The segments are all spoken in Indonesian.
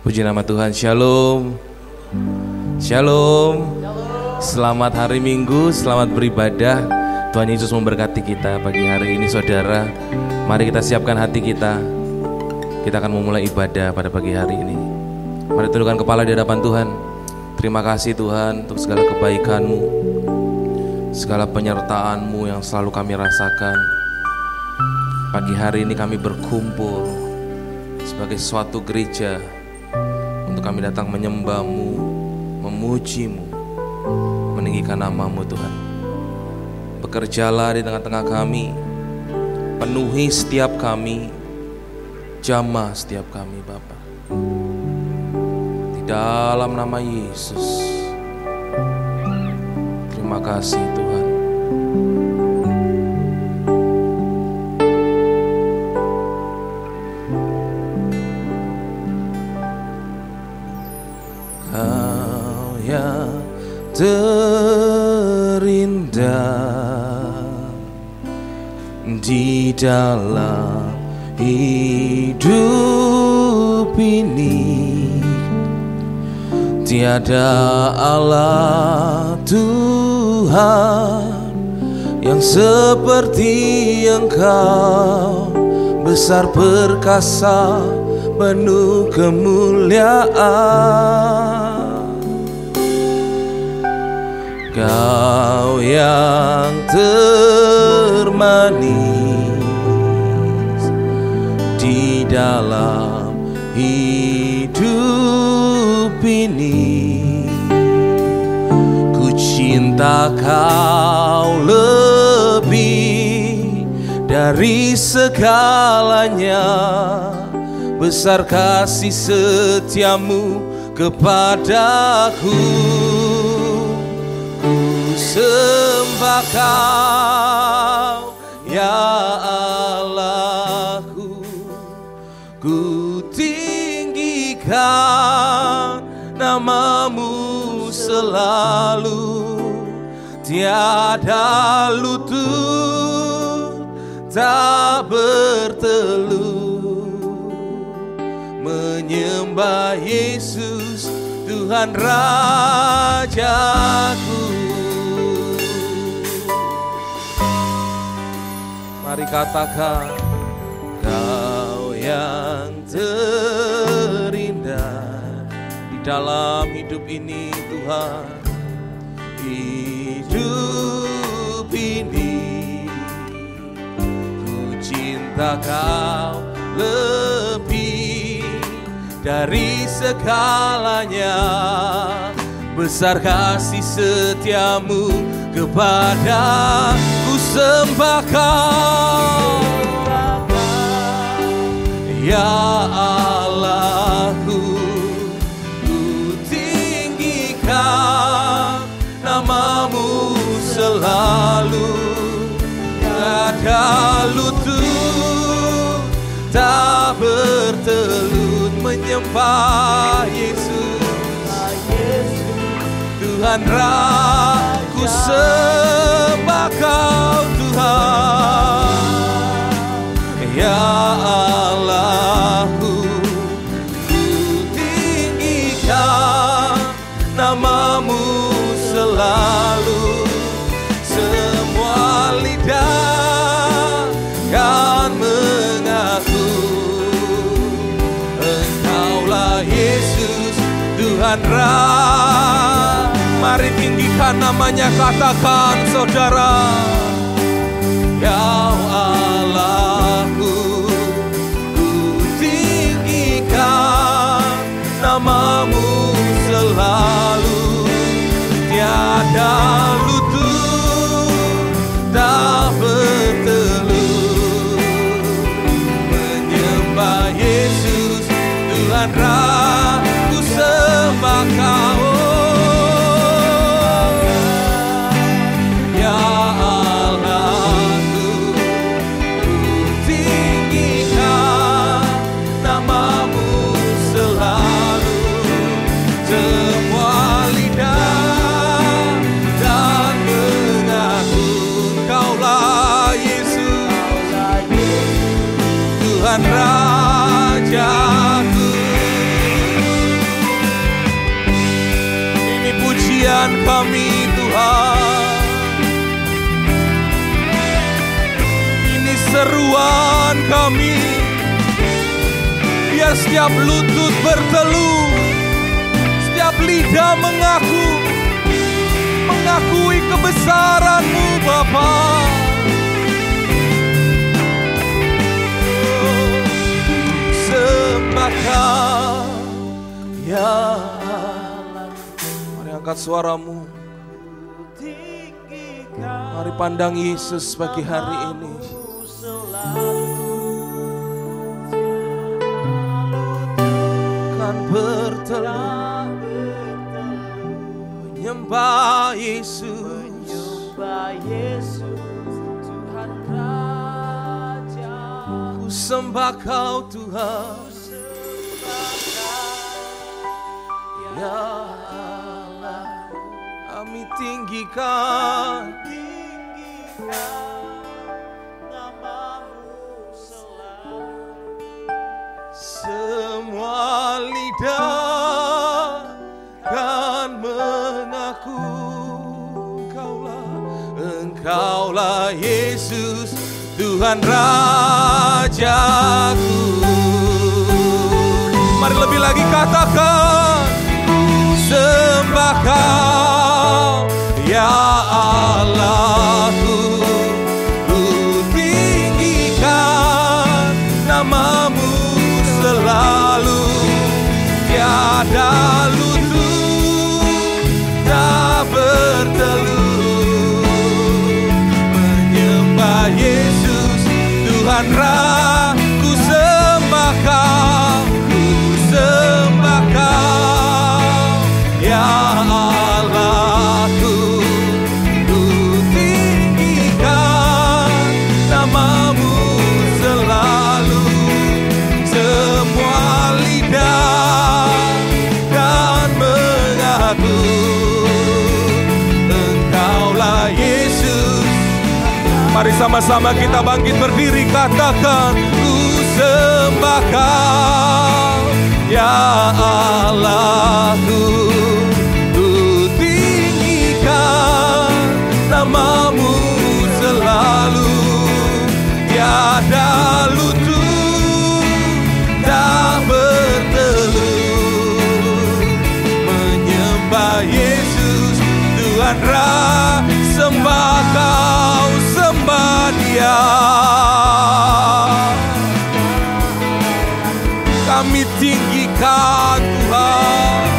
Puji nama Tuhan. Shalom. Shalom. Selamat hari Minggu, selamat beribadah. Tuhan Yesus memberkati kita pagi hari ini, saudara. Mari kita siapkan hati kita. Kita akan memulai ibadah pada pagi hari ini. Mari tundukkan kepala di hadapan Tuhan. Terima kasih Tuhan untuk segala kebaikan-Mu, segala penyertaan-Mu yang selalu kami rasakan. Pagi hari ini kami berkumpul sebagai suatu gereja untuk kami datang menyembah-Mu, memuji-Mu, meninggikan nama-Mu Tuhan. Bekerjalah di tengah-tengah kami, penuhi setiap kami, jamah setiap kami Bapa. Di dalam nama Yesus. Terima kasih Tuhan. Kau yang terindah di dalam hidup ini, tiada Allah Tuhan yang seperti Engkau, besar perkasa penuh kemuliaan. Kau yang termanis di dalam hidup ini, ku cinta Kau lebih dari segalanya, besar kasih setiamu kepadaku. Ku sembah Kau ya Allahku, ku tinggikan nama-Mu selalu, tiada lutut tak bertelut, menyembah Yesus Tuhan Rajaku. Mari katakan, Kau yang terindah di dalam hidup ini Tuhan, hidup ini. Ku cinta Kau lebih dari segalanya, besar kasih setiamu kepada. Ku sembah Kau ya Allahku, ku tinggikan nama-Mu selalu, tiada lutut tak bertelut, menyembah Yesus Tuhan Raja. Ku sembah Kau Tuhan ya Allahku, ku tinggikan nama-Mu selalu, semua lidah kan mengaku Engkaulah Yesus Tuhan Raja. Mari tinggikan namanya, katakan saudara, ya Allahku, ku tinggikan nama-Mu selalu, tiada lutut tak bertelut, menyembah Yesus Tuhan Raja. Ku sembah Kau ya Allahku, ku tinggikan nama-Mu selalu, semua lidah dan mengaku Engkaulah Yesus Tuhan Rajaku. panggilan kami Tuhan. Ini seruan kami, biar setiap lutut berteluh, setiap lidah mengakui kebesaran-Mu Bapa. Sembah Kau ya Allah. Mari angkat suaramu, mari pandang Yesus pagi hari ini. Kan berteluh menyembah Yesus, Tuhan Raja. Ku sembah Kau Tuhan, ya Allah. Kami tinggikan nama-Mu selalu. Semua lidah kan mengaku Engkaulah Yesus, Tuhan Rajaku. Mari lebih lagi katakan, sembah Kau ya Allahku. Ku tinggikan nama-Mu selalu. Tiada lutut tak berteluh menyembah Yesus, Tuhan Ku sembah Kau, ku sembah Kau ya Allahku. Ku tinggikan nama-Mu selalu. Semua lidah dan mengaku Engkaulah Yesus. Mari sama-sama kita bangkit berdiri, katakan, ku sembah Kau ya Allahku. Ku tinggikan nama-Mu selalu. Tiada lutut tak berteluh menyembah Yesus, Tuhan sembah Kau, sembah Dia. Kami tinggikan Tuhan,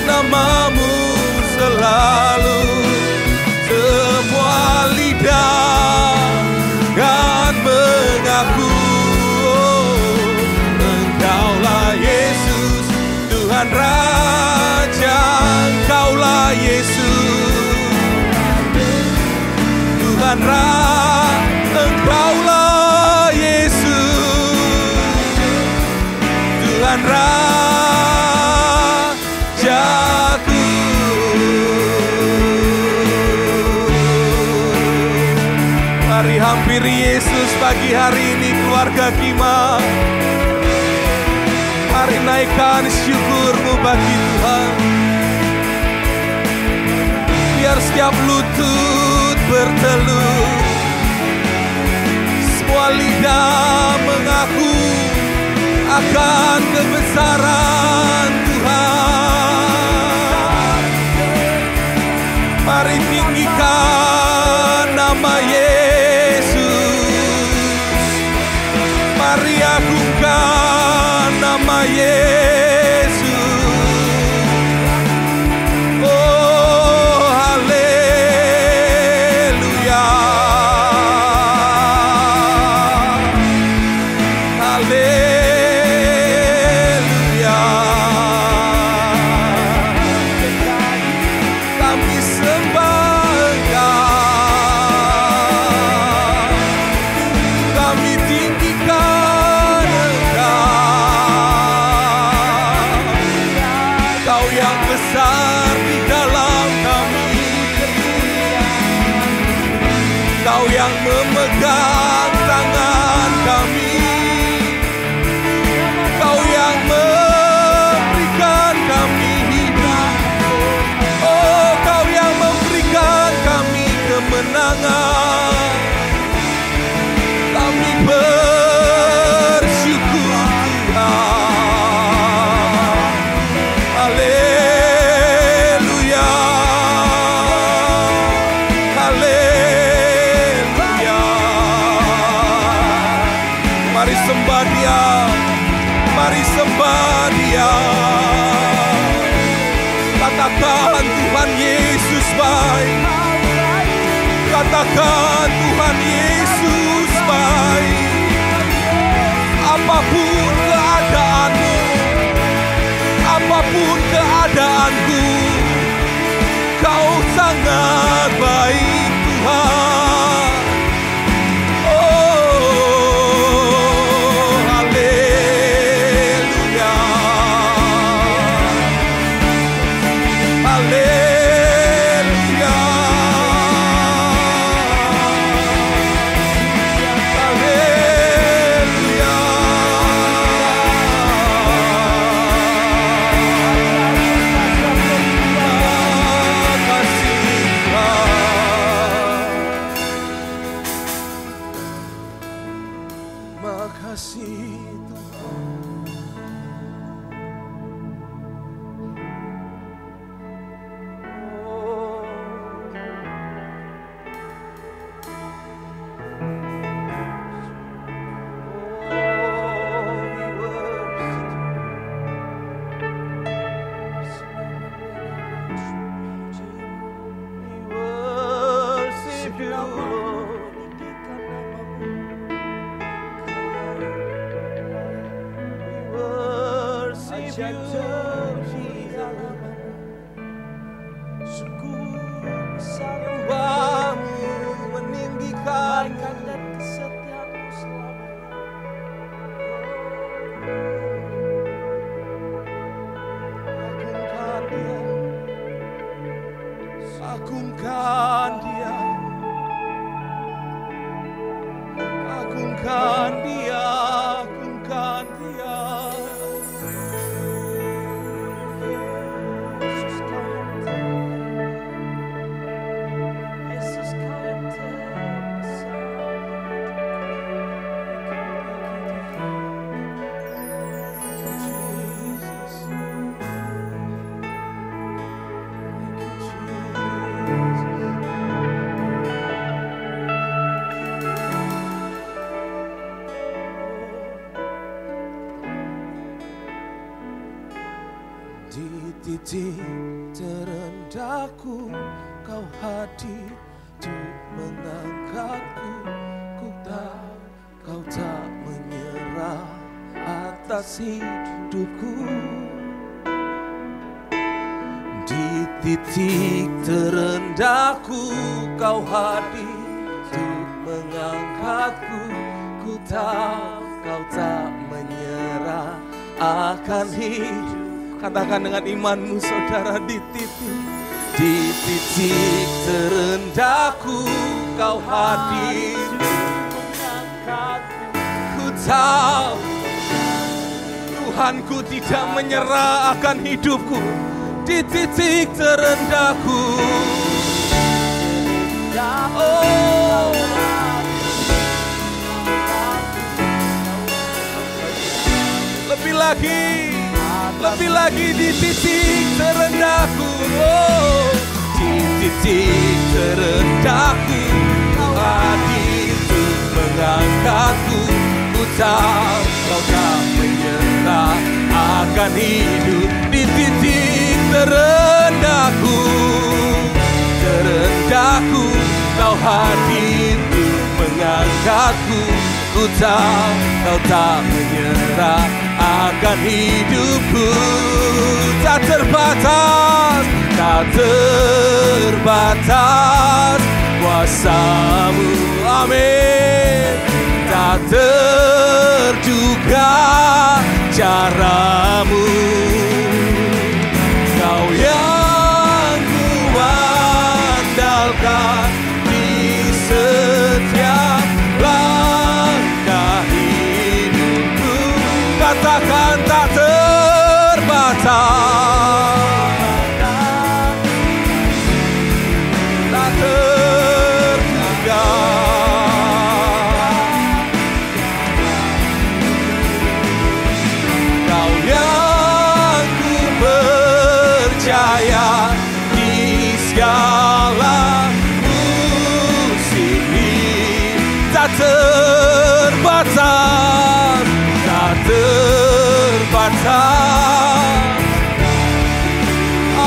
nama-Mu selalu. Semua lidah kan mengaku Engkaulah Yesus, Tuhan Raja. Engkaulah Yesus, Tuhan Engkaulah Yesus, Tuhan Rajaku. Mari hampiri Yesus pagi hari ini, keluarga Kima. Mari naikkan syukur-Mu bagi Tuhan. Biar setiap lutut berteluh, semua lidah mengaku akan kebesaran Tuhan. Mari tinggikan nama Yesus. Mari agungkan nama Yesus. Oh, haleluya. Haleluya. Kami sembah Engkau. Kami tinggikan Engkau. Kau yang besar di dalam kami. Kau yang memegang tangan kami. Kau yang memberikan kami hidup. hamba Dia. Katakan Tuhan Yesus baik. Katakan Tuhan Yesus baik. Apapun keadaanmu, apapun keadaanku, Kau sangat baik Tuhan. Oh, haleluya, haleluya, haleluya. Makasih Tuhan. Oh, we worship you, Lord. Sembahmu meninggikan dan kesetiaanmu selamanya. Agungkan Dia, agungkan Dia, agungkan Dia. Di titik terendahku, Kau hadir untuk mengangkatku. Ku tahu Kau tak menyerah atas hidupku. Di titik terendahku, Kau hadir untuk mengangkatku. Ku tahu Kau tak menyerah akan hidup. Katakan dengan imanmu saudara, di titik terendahku, Kau hadir. Ku tahu Tuhanku tidak menyerah akan hidupku. Di titik terendahku, oh, lebih lagi di titik terendahku. Oh, di titik terendahku, Kau hadir untuk mengangkatku. Ku tahu Kau tak menyerah akan hidup. Di titik terendahku, Kau hadir untuk mengangkatku. Ku tahu Kau tak menyerah akan hidupku. Tak terbatas kuasa-Mu, amin. Tak terduga cara-Mu. Kau yang ku andalkan di setiap langkah hidupku. Katakan tak terbatas, tak terduga. Kau yang ku percaya di segala musim ini. Tak terbatas, tak terbatas. terbatas.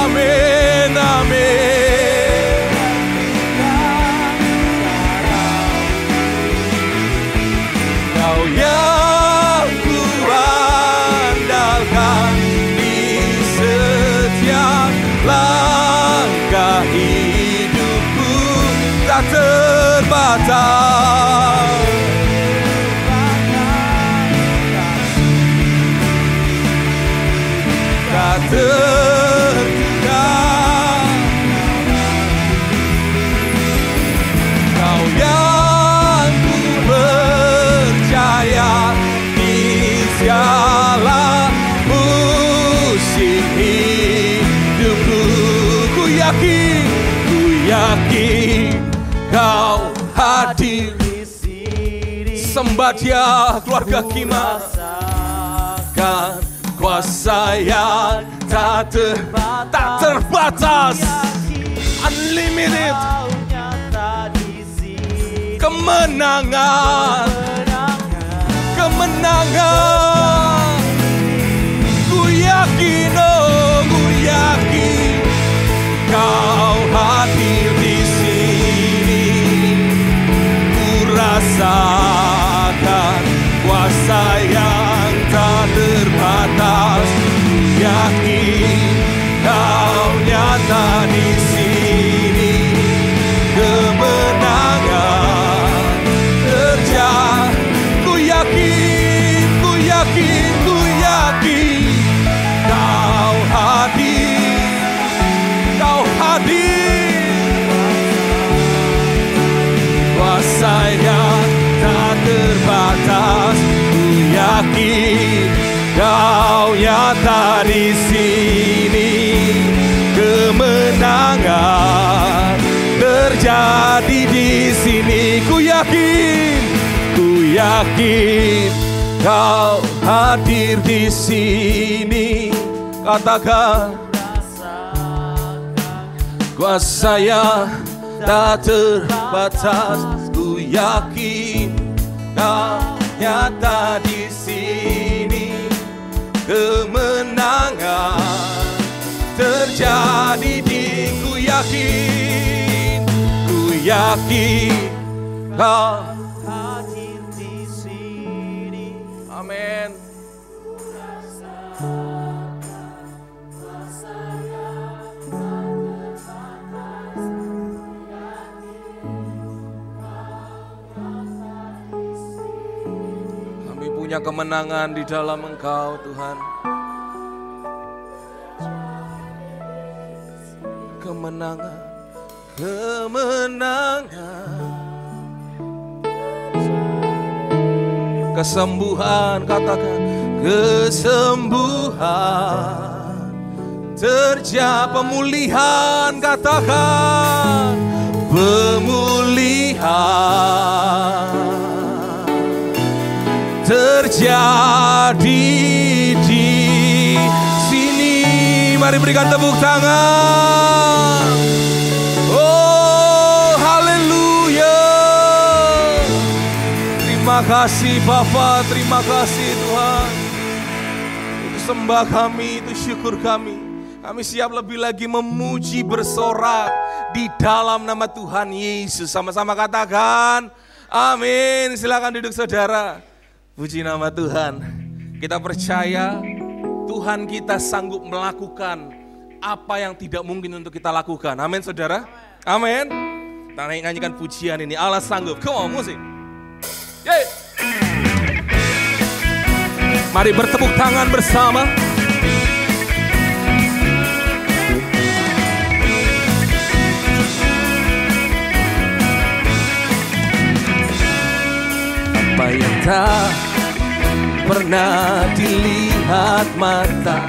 Amin, amin. Kau yang ku andalkan di setiap langkah hidupku, tak terbatas. Tak tertinggal. Kau yang ku percaya di segala musim hidupku. Ku yakin kau hadir. Sembah Dia keluarga Kima. Kuasa yang tak terbatas, unlimited, kemenangan, ku yakin, ku yakin kau hadir di sini, ku rasakan kuasa yang tak terbatas. Yakin kau nyata di sini, kemenangan terjadi. Ku yakin kau hadir, kuasa yang tak terbatas. Ku yakin kau nyata di sini, kemenangan terjadi di sini. Ku yakin kau hadir di sini. Katakan kuasa yang tak terbatas. Ku yakin kau nyata di sini, kemenangan terjadi di. Ku yakin kau hadir di sini. Amin. Kami punya kemenangan di dalam Engkau, Tuhan. Kemenangan, kesembuhan, katakan kesembuhan, terjadi pemulihan, katakan pemulihan terjadi di sini. Mari berikan tepuk tangan. Oh, haleluya. Terima kasih Bapa, terima kasih Tuhan. Itu sembah kami, itu syukur kami. Kami siap lebih lagi memuji bersorak di dalam nama Tuhan Yesus. Sama-sama katakan amin. Silakan duduk saudara. Puji nama Tuhan. Kita percaya Tuhan kita sanggup melakukan apa yang tidak mungkin untuk kita lakukan. Amin saudara. Amin. Kita nyanyikan pujian ini. Allah sanggup. Come on, musik. Yeay. Mari bertepuk tangan bersama. Apa yang tak pernah dilihat mata,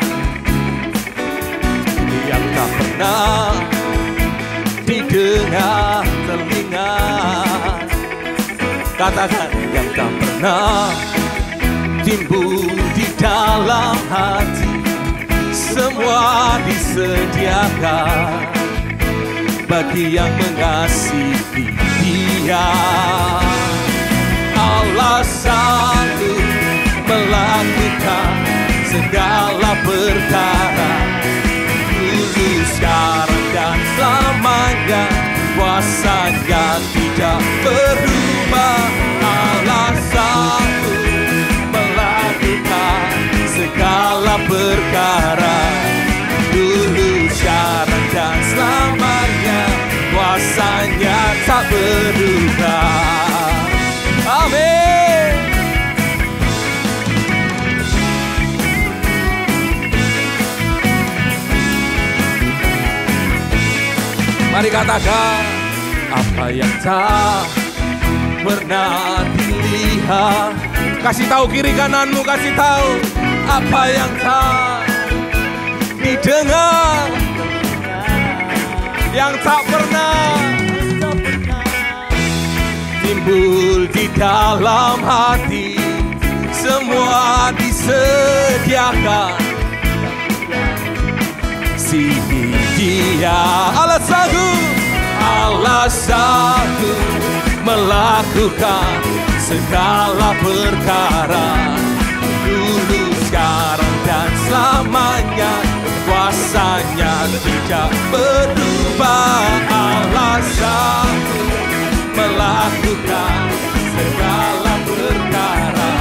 yang tak pernah didengar telinga, katakan yang tak pernah timbul di dalam hati, semua disediakan bagi yang mengasihi Dia. Allah sanggup melakukan segala perkara. Dulu, sekarang, dan selamanya, kuasa-Nya tidak berubah. Allah sanggup melakukan segala perkara. Dulu, sekarang, dan selamanya, kuasa-Nya tak berubah. Amin. Mari katakan, apa yang tak pernah dilihat. Kasih tahu kiri kananmu, kasih tahu apa yang tak didengar, yang tak pernah timbul di dalam hati. Semua disediakan. Sini Dia, Allah sanggup melakukan segala perkara. Dulu, sekarang, dan selamanya, kuasa-Nya tidak berubah. Allah sanggup melakukan segala perkara.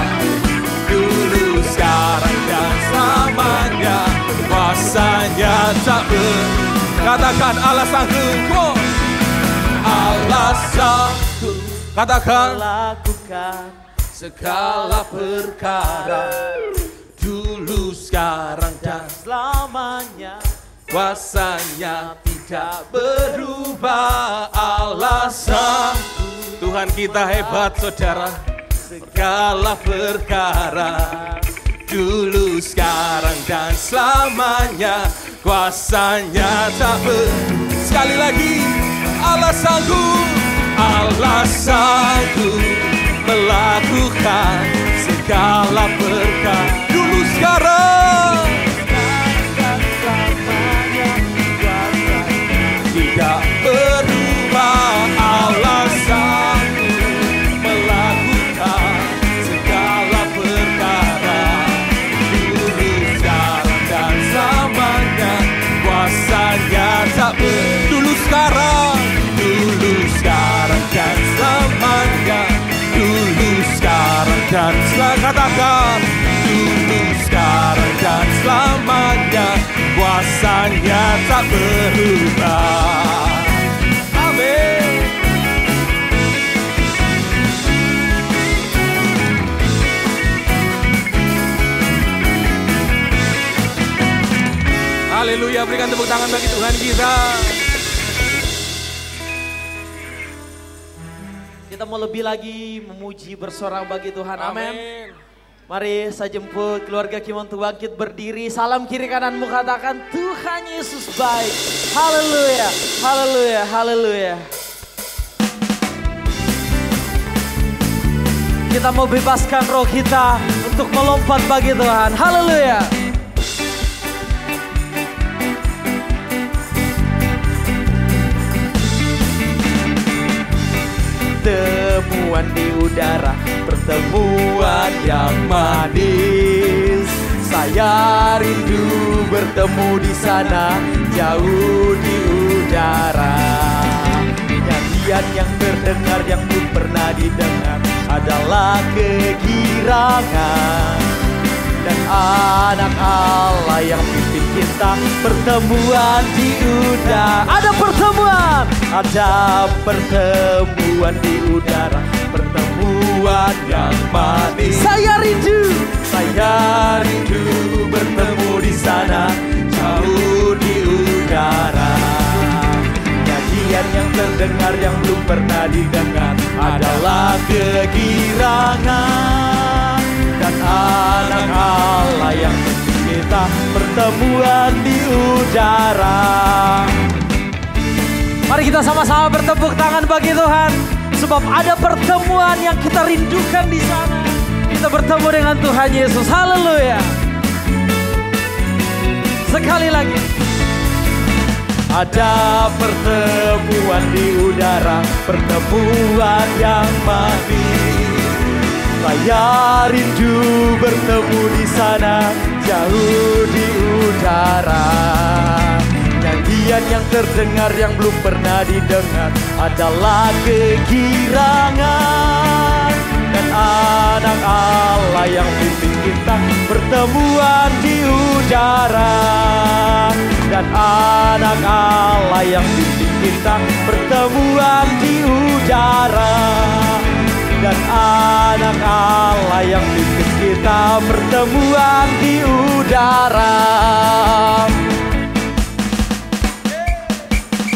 Dulu, sekarang, dan selamanya, kuasa-Nya tak berubah. Katakan Allah sanggup. Allah sanggup. Katakan melakukan segala perkara. Dulu, sekarang, dan selamanya, kuasa-Nya tidak berubah. Allah sanggup. Tuhan kita hebat, saudara. Segala perkara. Dulu, sekarang, dan selamanya, kuasa-Nya tak berubah. Sekali lagi, Allah sanggup. Allah sanggup melakukan segala perkara. Dulu, sekarang, dan selamanya, kuasa-Nya tidak berubah. Allah sanggup melakukan segala perkara. Dulu, sekarang, dan selamanya, kuasa-Nya tak berubah. Dulu, sekarang, dan selamanya. Dulu, sekarang, dan selamanya. Katakan, dulu, sekarang, dan selamanya, kuasa-Nya tak berubah. Amin. Haleluya, berikan tepuk tangan bagi Tuhan kita. Kita mau lebih lagi memuji bersorak bagi Tuhan. Amin. Mari saya jemput keluarga Kimontu bangkit berdiri. Salam kiri kananmu, katakan Tuhan Yesus baik. Haleluya, haleluya, haleluya. Kita mau bebaskan roh kita untuk melompat bagi Tuhan. Haleluya. Pertemuan di udara, pertemuan yang manis. Saya rindu bertemu di sana, jauh di udara. Nyanyian yang terdengar yang belum pernah didengar adalah kegirangan. Dan anak Allah yang pimpin kita, pertemuan di udara. Ada pertemuan di udara, pertemuan yang manis. Saya rindu bertemu di sana, jauh di udara. Nyanyian yang terdengar yang belum pernah didengar adalah kegirangan. Dan anak Allah yang kita, pertemuan di udara. Mari kita sama-sama bertepuk tangan bagi Tuhan, sebab ada pertemuan yang kita rindukan di sana. Kita bertemu dengan Tuhan Yesus. Haleluya. Sekali lagi. Ada pertemuan di udara, pertemuan yang manis. Saya rindu bertemu di sana, jauh di udara. Nyanyian yang terdengar yang belum pernah didengar adalah kegirangan. Dan anak Allah yang pimpin kita pertemuan di udara. Dan anak Allah yang pimpin kita pertemuan di udara. Dan anak Allah yang pimpin kita pertemuan di udara.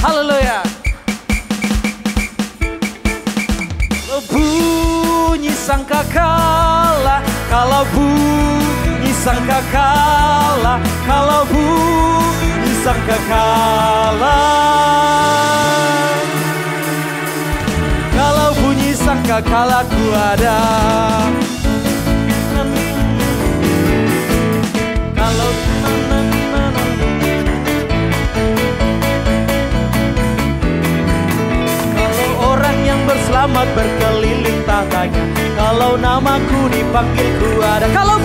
Haleluya. Bunyi sangkakala, kalau bunyi sangkakala, kalau bunyi sangkakala, kalau bunyi sangkakala ku ada. Kalau orang yang berselamat berkeliling tatanya, kalau namaku dipanggil ku ada. Kalau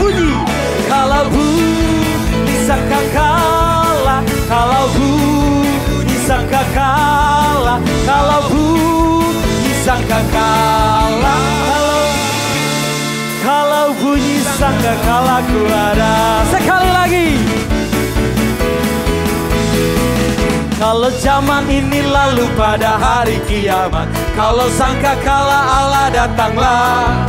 bunyi sangkakala, kalau bunyi sangkakala, kalau bunyi sangkakala, kalau bunyi sangkakala ku ada. Sekali lagi. Kalau zaman ini lalu pada hari kiamat, kalau sangkakala Allah datanglah.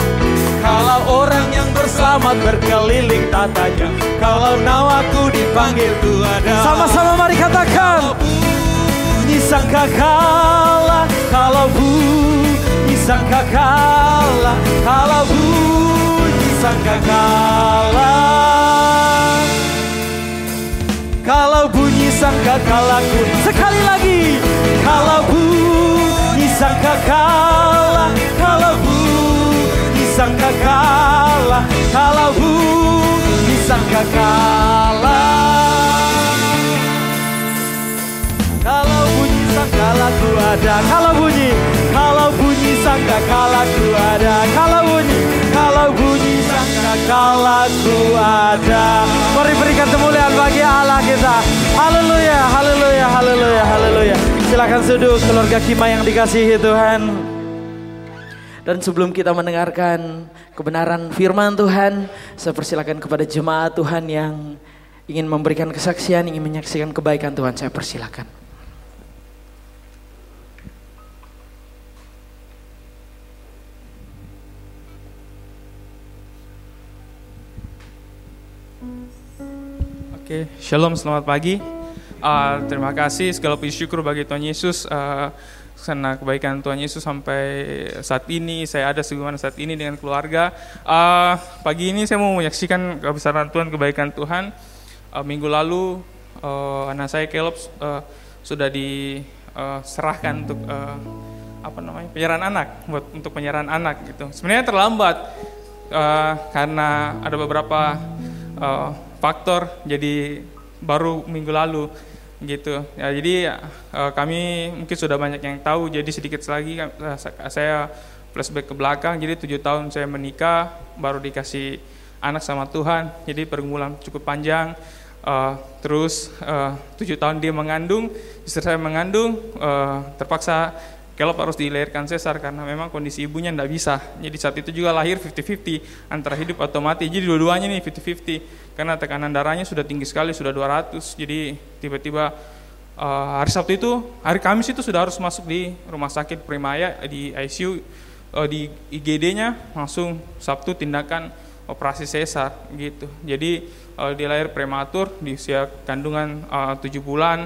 Kalau orang yang berselamat berkeliling tatanya, kalau namaku dipanggil ku ada. Sama-sama mari katakan. Bunyi sangkakala, kalau bunyi sangkakala, kalau bunyi sangkakala, kalau bunyi sangkakalaku. Sekali lagi. Kalau bunyi sangkakala, kalau bunyi sangkakala, kalau bunyi sangkakala, kalau bunyi sangkakalaku ada. Kalau bunyi sangkakalaku ada. Kalau bunyi sangkakalaku ada. Mari berikan kemuliaan bagi Allah kita. Haleluya, haleluya, haleluya, haleluya. Silakan duduk keluarga Kima yang dikasihi Tuhan. Dan sebelum kita mendengarkan kebenaran firman Tuhan, saya persilakan kepada jemaat Tuhan yang ingin memberikan kesaksian, ingin menyaksikan kebaikan Tuhan, saya persilakan. Oke, shalom, selamat pagi. Terima kasih, segala puji syukur bagi Tuhan Yesus karena kebaikan Tuhan Yesus sampai saat ini saya ada sebagaimana saat ini dengan keluarga. Pagi ini saya mau menyaksikan kebesaran Tuhan, kebaikan Tuhan. Minggu lalu anak saya Caleb sudah diserahkan untuk penyerahan anak, untuk penyerahan anak gitu. Sebenarnya terlambat karena ada beberapa faktor, jadi baru minggu lalu gitu ya. Jadi kami mungkin sudah banyak yang tahu, jadi sedikit lagi saya flashback ke belakang. Jadi 7 tahun saya menikah, baru dikasih anak sama Tuhan, jadi pergumulan cukup panjang. Terus 7 tahun dia mengandung, istri saya mengandung, terpaksa Caleb harus dilahirkan sesar karena memang kondisi ibunya tidak bisa. Jadi saat itu juga lahir 50-50 antara hidup atau mati. Jadi dua-duanya nih 50-50 karena tekanan darahnya sudah tinggi sekali, sudah 200. Jadi tiba-tiba hari Sabtu itu, hari Kamis itu sudah harus masuk di rumah sakit Primaya di ICU, di IGD-nya langsung Sabtu tindakan operasi sesar gitu. Jadi dia lahir prematur di usia kandungan 7 bulan.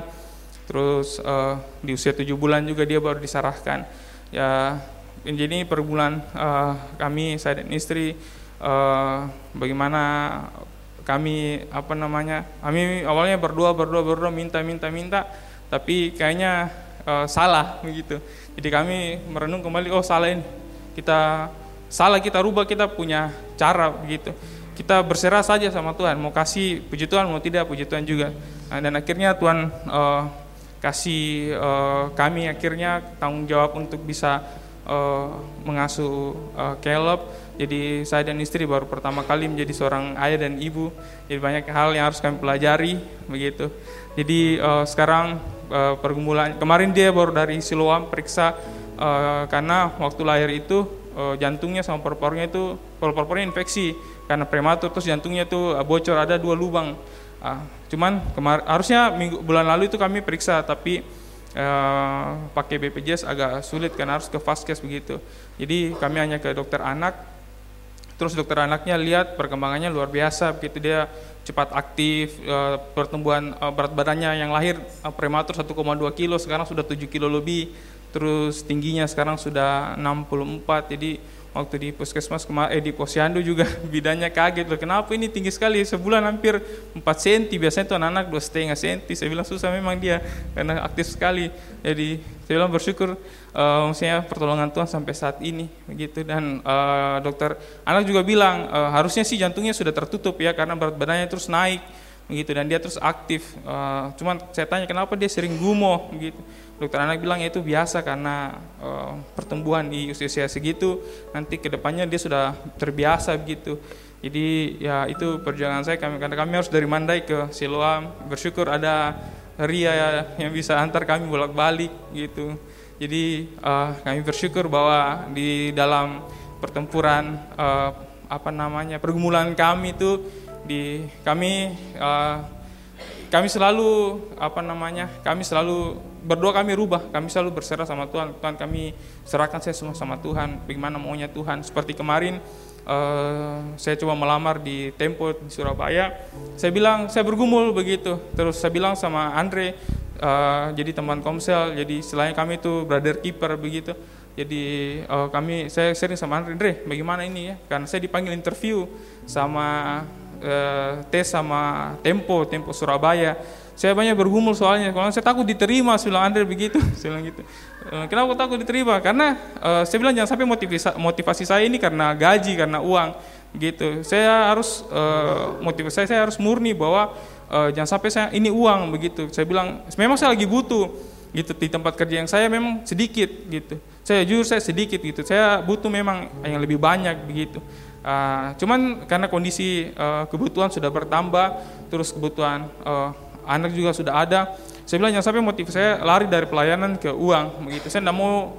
Terus di usia 7 bulan juga dia baru disarahkan. Ya, jadi per bulan kami, saya dan istri, bagaimana kami kami awalnya berdoa, minta, tapi kayaknya salah begitu. Jadi kami merenung kembali, oh salah ini, kita rubah, kita punya cara begitu. Kita berserah saja sama Tuhan, mau kasih puji Tuhan, mau tidak puji Tuhan juga. Nah, dan akhirnya Tuhan kasih kami akhirnya tanggung jawab untuk bisa mengasuh Caleb. Jadi saya dan istri baru pertama kali menjadi seorang ayah dan ibu. Jadi banyak hal yang harus kami pelajari begitu. Jadi sekarang pergumulan kemarin dia baru dari Siloam periksa karena waktu lahir itu jantungnya sama paru-parunya infeksi karena prematur, terus jantungnya itu bocor, ada 2 lubang. Cuman harusnya bulan lalu itu kami periksa, tapi pakai BPJS agak sulit karena harus ke Vaskes begitu. Jadi kami hanya ke dokter anak. Terus dokter anaknya lihat perkembangannya luar biasa begitu, dia cepat aktif, pertumbuhan berat badannya yang lahir prematur 1,2 kilo sekarang sudah 7 kilo lebih, terus tingginya sekarang sudah 64. Jadi waktu di puskesmas di posyandu juga bidannya kaget, kenapa ini tinggi sekali, sebulan hampir 4 cm, biasanya itu anak-anak 2,5 cm. Saya bilang susah memang dia karena aktif sekali. Jadi saya bilang bersyukur maksudnya pertolongan Tuhan sampai saat ini begitu. Dan dokter anak juga bilang harusnya sih jantungnya sudah tertutup ya karena berat badannya terus naik begitu dan dia terus aktif. Cuman saya tanya kenapa dia sering gumoh begitu. Dokter anak bilang itu biasa karena pertumbuhan di usia segitu, nanti kedepannya dia sudah terbiasa begitu. Jadi ya itu perjalanan saya, karena kami harus dari Mandai ke Siloam. Bersyukur ada Ria yang bisa antar kami bolak-balik gitu. Jadi kami bersyukur bahwa di dalam pertempuran pergumulan kami itu kami selalu kami selalu berdoa, kami rubah, kami selalu berserah sama Tuhan. Tuhan, kami serahkan saya semua sama Tuhan, bagaimana maunya Tuhan. Seperti kemarin saya coba melamar di Tempo di Surabaya, saya bilang saya bergumul begitu, terus saya bilang sama Andre, jadi teman komsel, jadi istilahnya kami itu brother keeper begitu. Jadi saya sering sama Andre, bagaimana ini ya, karena saya dipanggil interview sama tes sama Tempo Surabaya. Saya banyak bergumul soalnya, kalau saya takut diterima, saya bilang Andre begitu, saya bilang gitu. Kenapa takut diterima? Karena saya bilang jangan sampai motivasi saya ini karena gaji, karena uang, gitu. Saya harus motivasi saya harus murni bahwa jangan sampai saya ini uang begitu. Saya bilang memang saya lagi butuh, gitu, di tempat kerja yang saya memang sedikit, gitu. Saya jujur saya sedikit gitu. Saya butuh memang yang lebih banyak begitu. Cuman karena kondisi kebutuhan sudah bertambah, terus kebutuhan anak juga sudah ada. Saya bilang jangan sampai motif saya lari dari pelayanan ke uang begitu. Saya tidak mau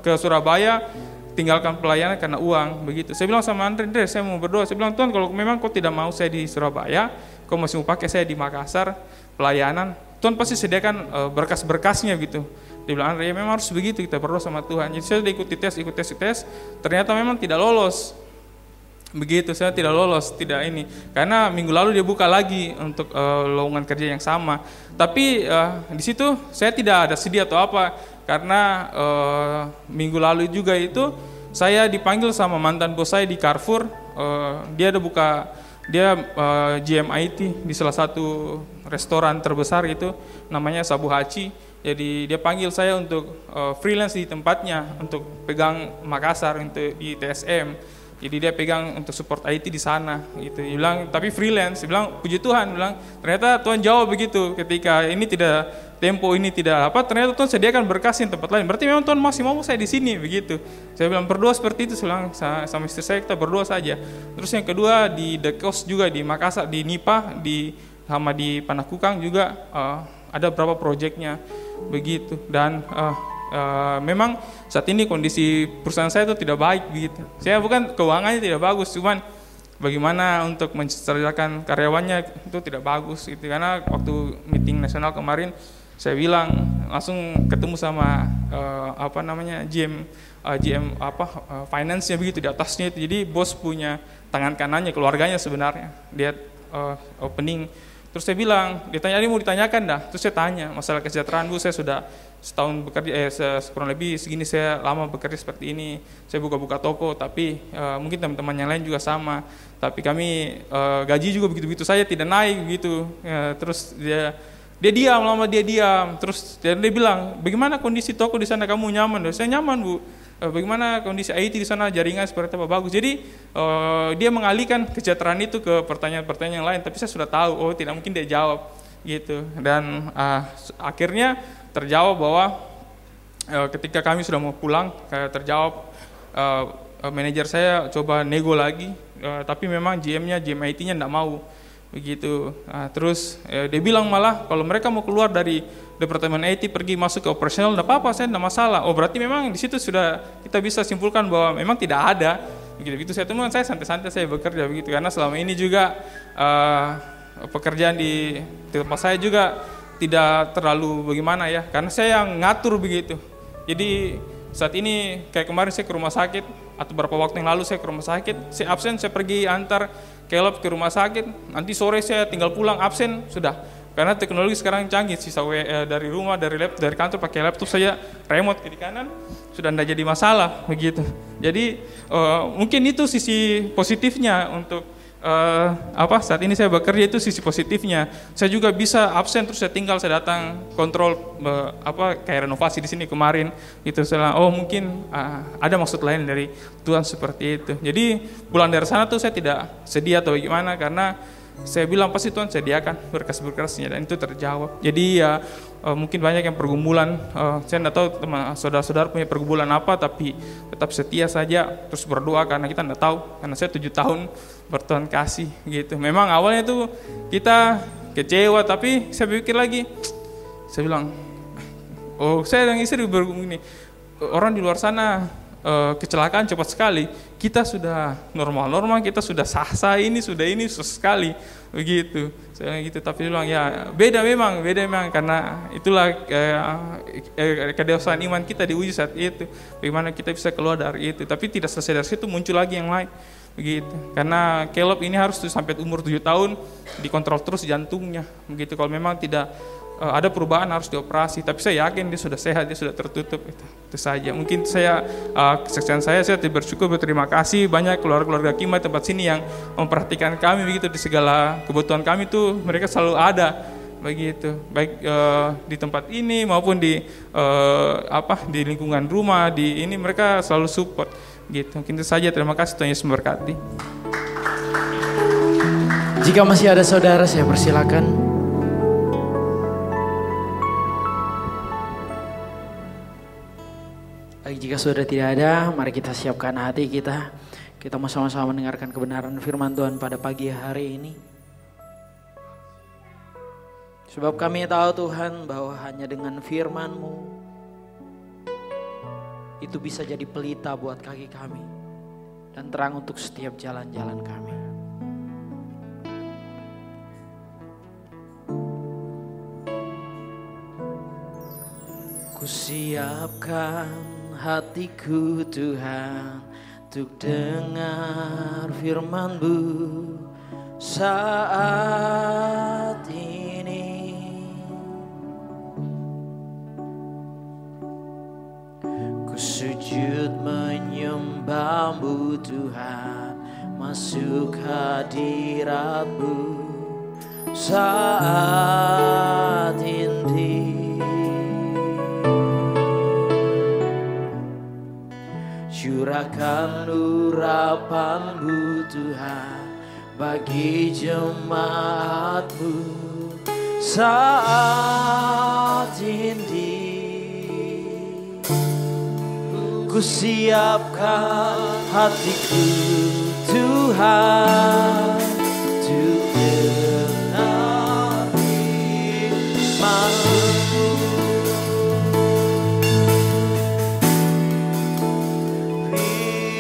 ke Surabaya tinggalkan pelayanan karena uang begitu. Saya bilang sama Andre, saya mau berdoa. Saya bilang Tuhan, kalau memang kau tidak mau saya di Surabaya, kau masih mau pakai saya di Makassar pelayanan, Tuhan pasti sediakan berkas-berkasnya gitu. Dia bilang Andre, ya memang harus begitu, kita berdoa sama Tuhan. Jadi saya sudah ikut tes, ternyata memang tidak lolos. Begitu, saya tidak lolos, tidak ini. Karena minggu lalu dia buka lagi untuk lowongan kerja yang sama. Tapi di situ saya tidak ada sedih atau apa, karena minggu lalu juga itu saya dipanggil sama mantan bos saya di Carrefour. Dia ada buka, dia GM IT di salah satu restoran terbesar itu, namanya Sabu Haci. Jadi dia panggil saya untuk freelance di tempatnya, untuk pegang Makassar untuk di TSM. Jadi dia pegang untuk support IT di sana gitu. Dia bilang tapi freelance. Dia bilang puji Tuhan, bilang ternyata Tuhan jawab begitu ketika ini tidak Tempo ini tidak ternyata Tuhan sediakan berkas di tempat lain. Berarti memang Tuhan masih mau saya di sini begitu. Saya bilang berdoa seperti itu, saya bilang sama istri saya kita berdoa saja. Terus yang kedua di The Coast juga di Makassar, di Nipa, sama di Panakukang juga ada beberapa proyeknya begitu. Dan memang saat ini kondisi perusahaan saya itu tidak baik begitu. Saya bukan keuangannya tidak bagus, cuman bagaimana untuk menceritakan karyawannya itu tidak bagus gitu. Karena waktu meeting nasional kemarin saya bilang langsung ketemu sama GM finance-nya begitu di atasnya itu. Jadi bos punya tangan kanannya, keluarganya sebenarnya. Dia opening. Terus saya bilang, ini mau ditanyakan dah. Terus saya tanya, masalah kesejahteraan Bu, saya sudah setahun bekerja, kurang lebih segini saya lama bekerja seperti ini. Saya buka-buka toko, tapi mungkin teman-teman yang lain juga sama. Tapi kami gaji juga begitu-begitu saja tidak naik gitu. Terus dia diam, lama dia diam. Terus dia bilang, bagaimana kondisi toko di sana, kamu nyaman? Saya nyaman Bu. Bagaimana kondisi IT di sana, jaringan seperti apa, bagus. Jadi dia mengalihkan kesejahteraan itu ke pertanyaan-pertanyaan yang lain. Tapi saya sudah tahu, tidak mungkin dia jawab gitu. Dan akhirnya terjawab bahwa ketika kami sudah mau pulang, terjawab, manajer saya coba nego lagi, tapi memang GM-nya, GM IT-nya enggak mau begitu. Terus dia bilang malah kalau mereka mau keluar dari departemen IT pergi masuk ke operasional, enggak apa-apa, saya enggak masalah. Oh berarti memang di situ sudah kita bisa simpulkan bahwa memang tidak ada. Begitu saya temukan, saya santai-santai saya bekerja begitu, karena selama ini juga pekerjaan di tempat saya juga tidak terlalu bagaimana ya, karena saya yang ngatur begitu. Jadi saat ini kayak kemarin saya ke rumah sakit atau beberapa waktu yang lalu saya ke rumah sakit, saya absen, saya pergi antar Caleb ke rumah sakit, nanti sore saya tinggal pulang absen sudah. Karena teknologi sekarang canggih, sisa dari rumah, dari kantor pakai laptop saya remote ke di kanan, sudah tidak jadi masalah begitu. Jadi mungkin itu sisi positifnya untuk saat ini saya bekerja, itu sisi positifnya. Saya juga bisa absen terus saya tinggal, saya datang kontrol kayak renovasi di sini kemarin itu saya mungkin ada maksud lain dari Tuhan seperti itu. Jadi pulang dari sana tuh saya tidak sedih atau gimana, karena saya bilang pasti Tuhan sediakan berkas-berkasnya dan itu terjawab. Jadi ya mungkin banyak yang pergumulan, saya tidak tahu teman saudara-saudara punya pergumulan apa, tapi tetap setia saja terus berdoa, karena kita tidak tahu. Karena saya 7 tahun bertuhan kasih gitu. Memang awalnya itu kita kecewa, tapi saya pikir lagi, saya bilang, saya dan istri begini, orang di luar sana kecelakaan cepat sekali, kita sudah normal-normal, kita sudah sah-sah, ini susah sekali begitu. Saya gitu, tapi bilang ya beda memang karena itulah kedewasaan iman kita diuji saat itu, bagaimana kita bisa keluar dari itu. Tapi tidak selesai dari situ, muncul lagi yang lain begitu. Karena Caleb ini harus sampai umur 7 tahun dikontrol terus jantungnya begitu. Kalau memang tidak ada perubahan harus dioperasi, tapi saya yakin dia sudah sehat, dia sudah tertutup. Itu saja. Mungkin saya kesaksian saya bersyukur, berterima kasih banyak keluarga Kima tempat sini yang memperhatikan kami begitu di segala kebutuhan kami tuh, mereka selalu ada begitu, baik di tempat ini maupun di lingkungan rumah, di ini mereka selalu support gitu. Mungkin itu saja, terima kasih, Tuhan Yesus memberkati. Jika masih ada saudara, saya persilakan. Jika sudah tidak ada, mari kita siapkan hati kita. Kita mau sama-sama mendengarkan kebenaran firman Tuhan pada pagi hari ini. Sebab kami tahu Tuhan bahwa hanya dengan firman-Mu itu bisa jadi pelita buat kaki kami dan terang untuk setiap jalan-jalan kami. Kusiapkan hatiku Tuhan untuk dengar firman-Mu saat ini. Ku sujud menyembah-Mu Tuhan, masuk hadirat-Mu saat ini. Curahkan urapan-Mu Tuhan bagi jemaat-Mu saat ini. Ku siapkan hatiku Tuhan untuk dengar firman-Mu.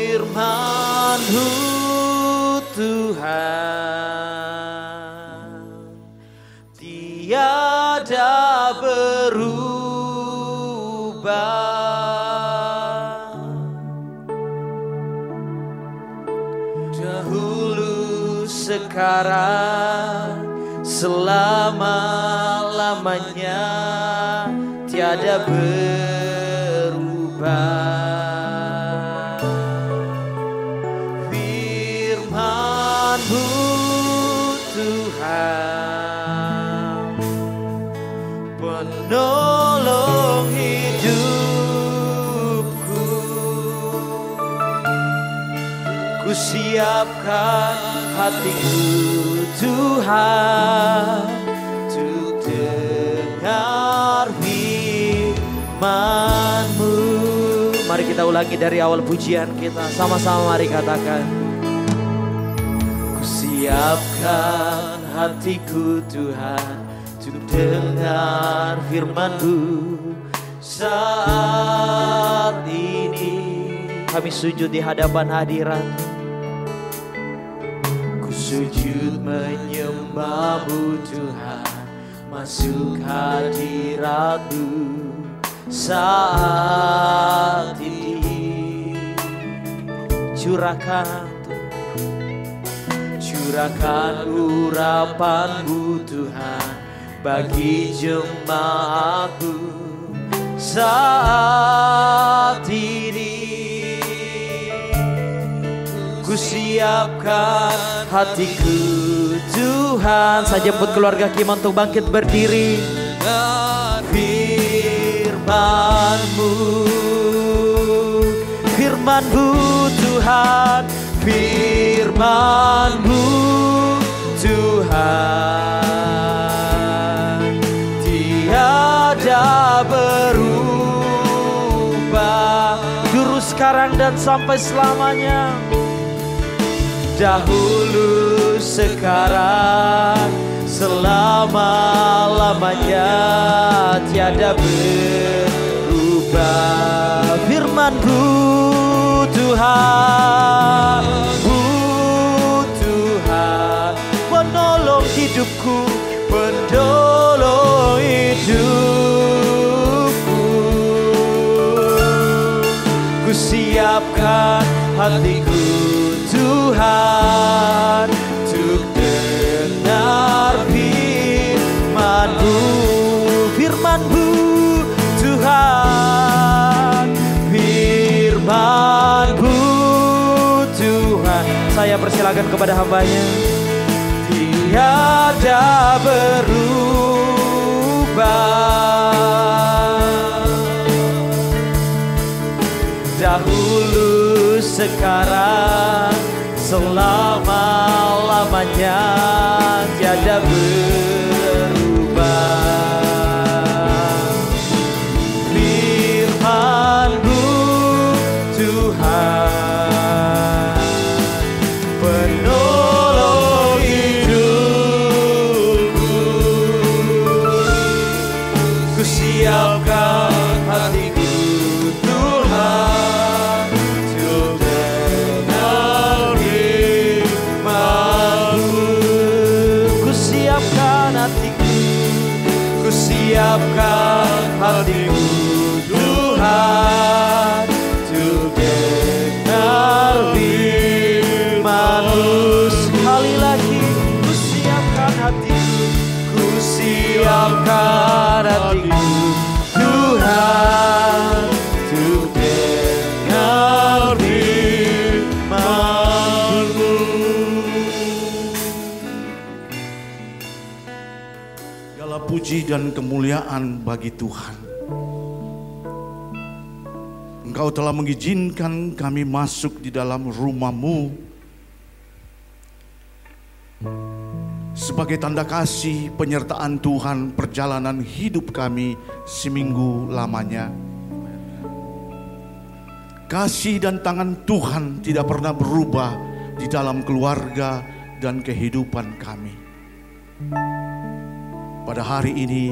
Firman-Mu Tuhan tiada berubah, dahulu sekarang selama-lamanya tiada berubah. Firman-Mu Tuhan penolong hidupku. Ku siapkan hatiku Tuhan untuk dengar firman-Mu. kita ulangi dari awal pujian kita. Sama-sama mari katakan. Ku siapkan hatiku Tuhan untuk dengar firman-Mu. Saat ini kami sujud di hadapan hadirat. Ku sujud menyembah-Mu Tuhan, masuk hadirat-Mu saat ini. Curahkan urapan-Mu Tuhan bagi jemaat-Mu saat ini. Ku siapkan hatiku Tuhan. Saya jemput keluarga Kim untuk bangkit berdiri. Firman-Mu, firman-Mu Tuhan, firman-Mu Tuhan, tiada berubah, dulu sekarang dan sampai selamanya. Dahulu, sekarang, selama-lamanya, tiada berubah. Firman-Mu Tuhan, Tuhan, penolong hidupku, penolong hidupku. Ku siapkan hatiku Tuhan untuk dengar firman-Mu, firman-Mu Tuhan, firman-Mu Tuhan. Saya persilakan kepada hamba-Nya. Tiada berubah, dahulu, sekarang, selama-lamanya, tiada berubah. Firman-Mu Tuhan, penolong hidupku. Ku siapkan hatiku Tuhan untuk dengar firman-Mu. Ku siapkan hatiku, ku siapkan hatiku Tuhan untuk dengar firman-Mu. Sekali lagi, ku siapkan hatiku, ku siapkan hatiku Tuhan untuk dengar firman-Mu. Segala puji dan kemuliaan bagi Tuhan. Engkau telah mengizinkan kami masuk di dalam rumah-Mu sebagai tanda kasih penyertaan Tuhan perjalanan hidup kami seminggu lamanya. Kasih dan tangan Tuhan tidak pernah berubah di dalam keluarga dan kehidupan kami. Pada hari ini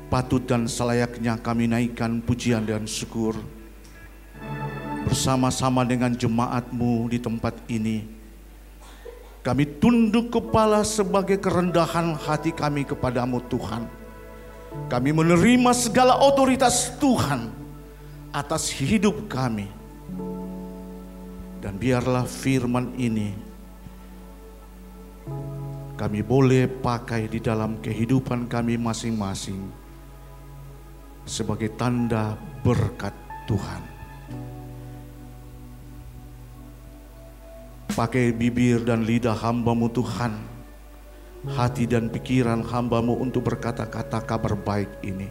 patut dan selayaknya kami naikkan pujian dan syukur bersama-sama dengan jemaat-Mu di tempat ini. Kami tunduk kepala sebagai kerendahan hati kami kepadamu Tuhan. Kami menerima segala otoritas Tuhan atas hidup kami. Dan biarlah firman ini kami boleh pakai di dalam kehidupan kami masing-masing sebagai tanda berkat Tuhan. Pakai bibir dan lidah hamba-Mu Tuhan, hati dan pikiran hamba-Mu untuk berkata-kata kabar baik ini.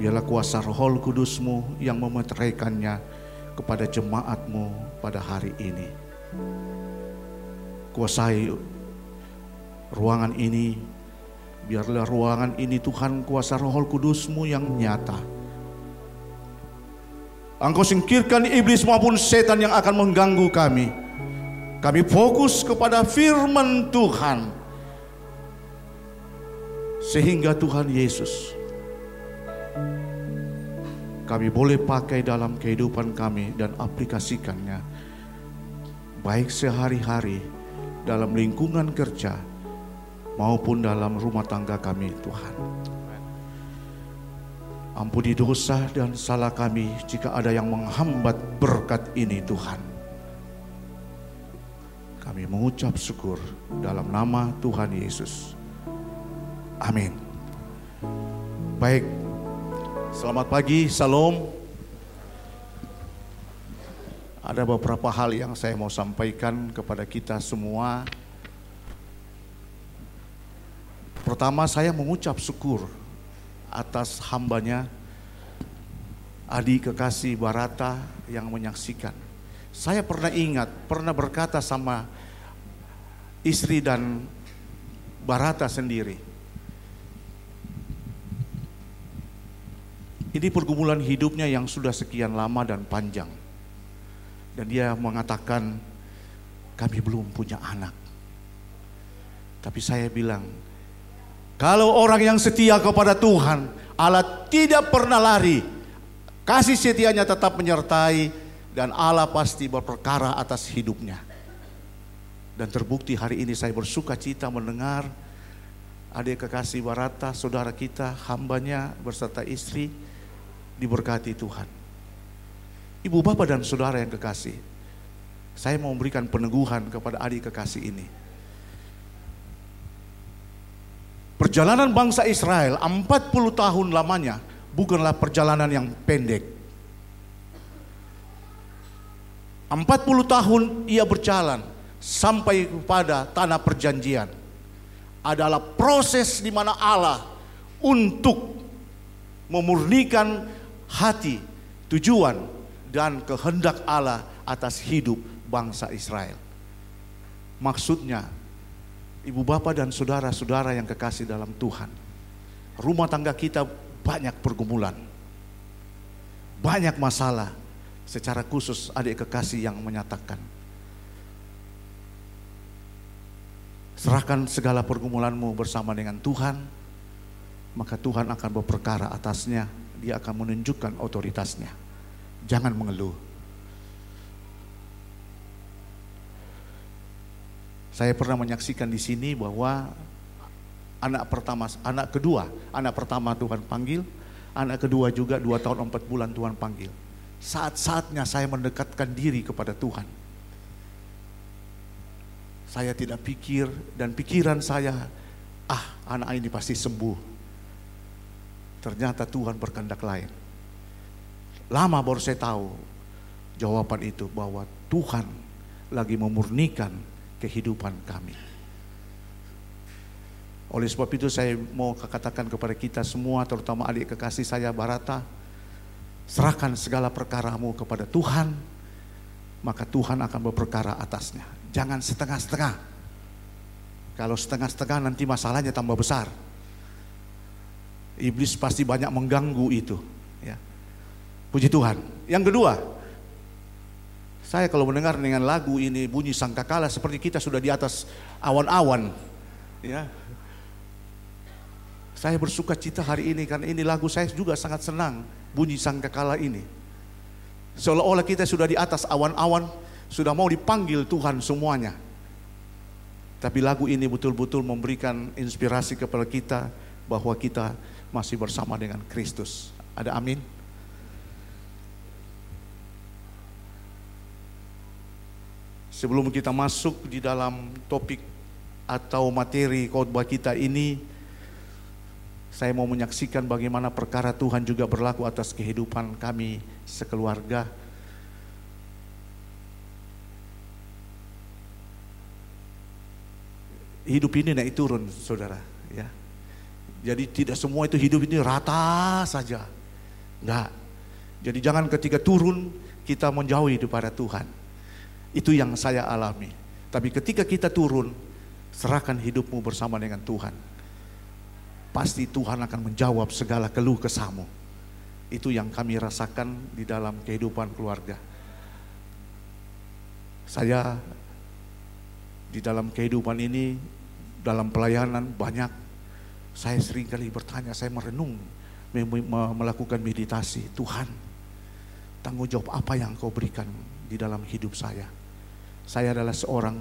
Biarlah kuasa Roh Kudus-Mu yang memeteraikannya kepada jemaat-Mu pada hari ini. Kuasai ruangan ini, biarlah ruangan ini Tuhan kuasa Roh Kudus-Mu yang nyata. Engkau singkirkan iblis maupun setan yang akan mengganggu kami. Kami fokus kepada firman Tuhan. Sehingga Tuhan Yesus kami boleh pakai dalam kehidupan kami dan aplikasikannya. Baik sehari-hari dalam lingkungan kerja maupun dalam rumah tangga kami Tuhan. Ampuni dosa dan salah kami jika ada yang menghambat berkat ini Tuhan. Kami mengucap syukur dalam nama Tuhan Yesus. Amin. Baik, selamat pagi, salam. Ada beberapa hal yang saya mau sampaikan kepada kita semua. Pertama, saya mengucap syukur atas hambanya adik kekasih Barata yang menyaksikan. Saya pernah berkata sama istri dan Barata sendiri, ini pergumulan hidupnya yang sudah sekian lama dan panjang. Dan dia mengatakan, kami belum punya anak. Tapi saya bilang, kalau orang yang setia kepada Tuhan, Allah tidak pernah lari. Kasih setianya tetap menyertai dan Allah pasti berperkara atas hidupnya. Dan terbukti hari ini saya bersuka cita mendengar adik kekasih Barata, saudara kita, hambanya beserta istri diberkati Tuhan. Ibu, bapak dan saudara yang kekasih, saya mau memberikan peneguhan kepada adik kekasih ini. Perjalanan bangsa Israel 40 tahun lamanya bukanlah perjalanan yang pendek. 40 tahun ia berjalan sampai kepada tanah perjanjian. Adalah proses di mana Allah untuk memurnikan hati, tujuan dan kehendak Allah atas hidup bangsa Israel. Maksudnya, ibu bapak dan saudara-saudara yang kekasih dalam Tuhan, rumah tangga kita banyak pergumulan, banyak masalah. Secara khusus adik kekasih yang menyatakan, serahkan segala pergumulanmu bersama dengan Tuhan, maka Tuhan akan berperkara atasnya. Dia akan menunjukkan otoritasnya. Jangan mengeluh. Saya pernah menyaksikan di sini bahwa anak pertama Tuhan panggil, anak kedua juga 2 tahun 4 bulan Tuhan panggil. Saat-saatnya saya mendekatkan diri kepada Tuhan. Saya tidak pikir dan pikiran saya, anak ini pasti sembuh. Ternyata Tuhan berkehendak lain. Lama baru saya tahu jawaban itu, bahwa Tuhan lagi memurnikan kehidupan kami. Oleh sebab itu saya mau katakan kepada kita semua, terutama adik kekasih saya Barata, serahkan segala perkaramu kepada Tuhan, maka Tuhan akan berperkara atasnya. Jangan setengah-setengah. Kalau setengah-setengah nanti masalahnya tambah besar. Iblis pasti banyak mengganggu itu, ya. Puji Tuhan. Yang kedua, saya kalau mendengar dengan lagu ini bunyi sangkakala, seperti kita sudah di atas awan-awan, ya. Saya bersuka cita hari ini karena ini lagu saya juga sangat senang, bunyi sangkakala ini. Seolah-olah kita sudah di atas awan-awan, sudah mau dipanggil Tuhan semuanya. Tapi lagu ini betul-betul memberikan inspirasi kepada kita bahwa kita masih bersama dengan Kristus. Ada amin? Sebelum kita masuk di dalam topik atau materi khotbah kita ini, saya mau menyaksikan bagaimana perkara Tuhan juga berlaku atas kehidupan kami sekeluarga. Hidup ini naik turun, saudara, ya. Jadi tidak semua itu hidup ini rata saja, enggak. Jadi jangan ketika turun kita menjauhi daripada Tuhan. Itu yang saya alami. Tapi ketika kita turun, serahkan hidupmu bersama dengan Tuhan. Pasti Tuhan akan menjawab segala keluh kesahmu. Itu yang kami rasakan di dalam kehidupan keluarga. Saya di dalam kehidupan ini, dalam pelayanan banyak, saya seringkali bertanya, saya merenung, melakukan meditasi. Tuhan, tanggung jawab apa yang Kau berikan di dalam hidup saya? Saya adalah seorang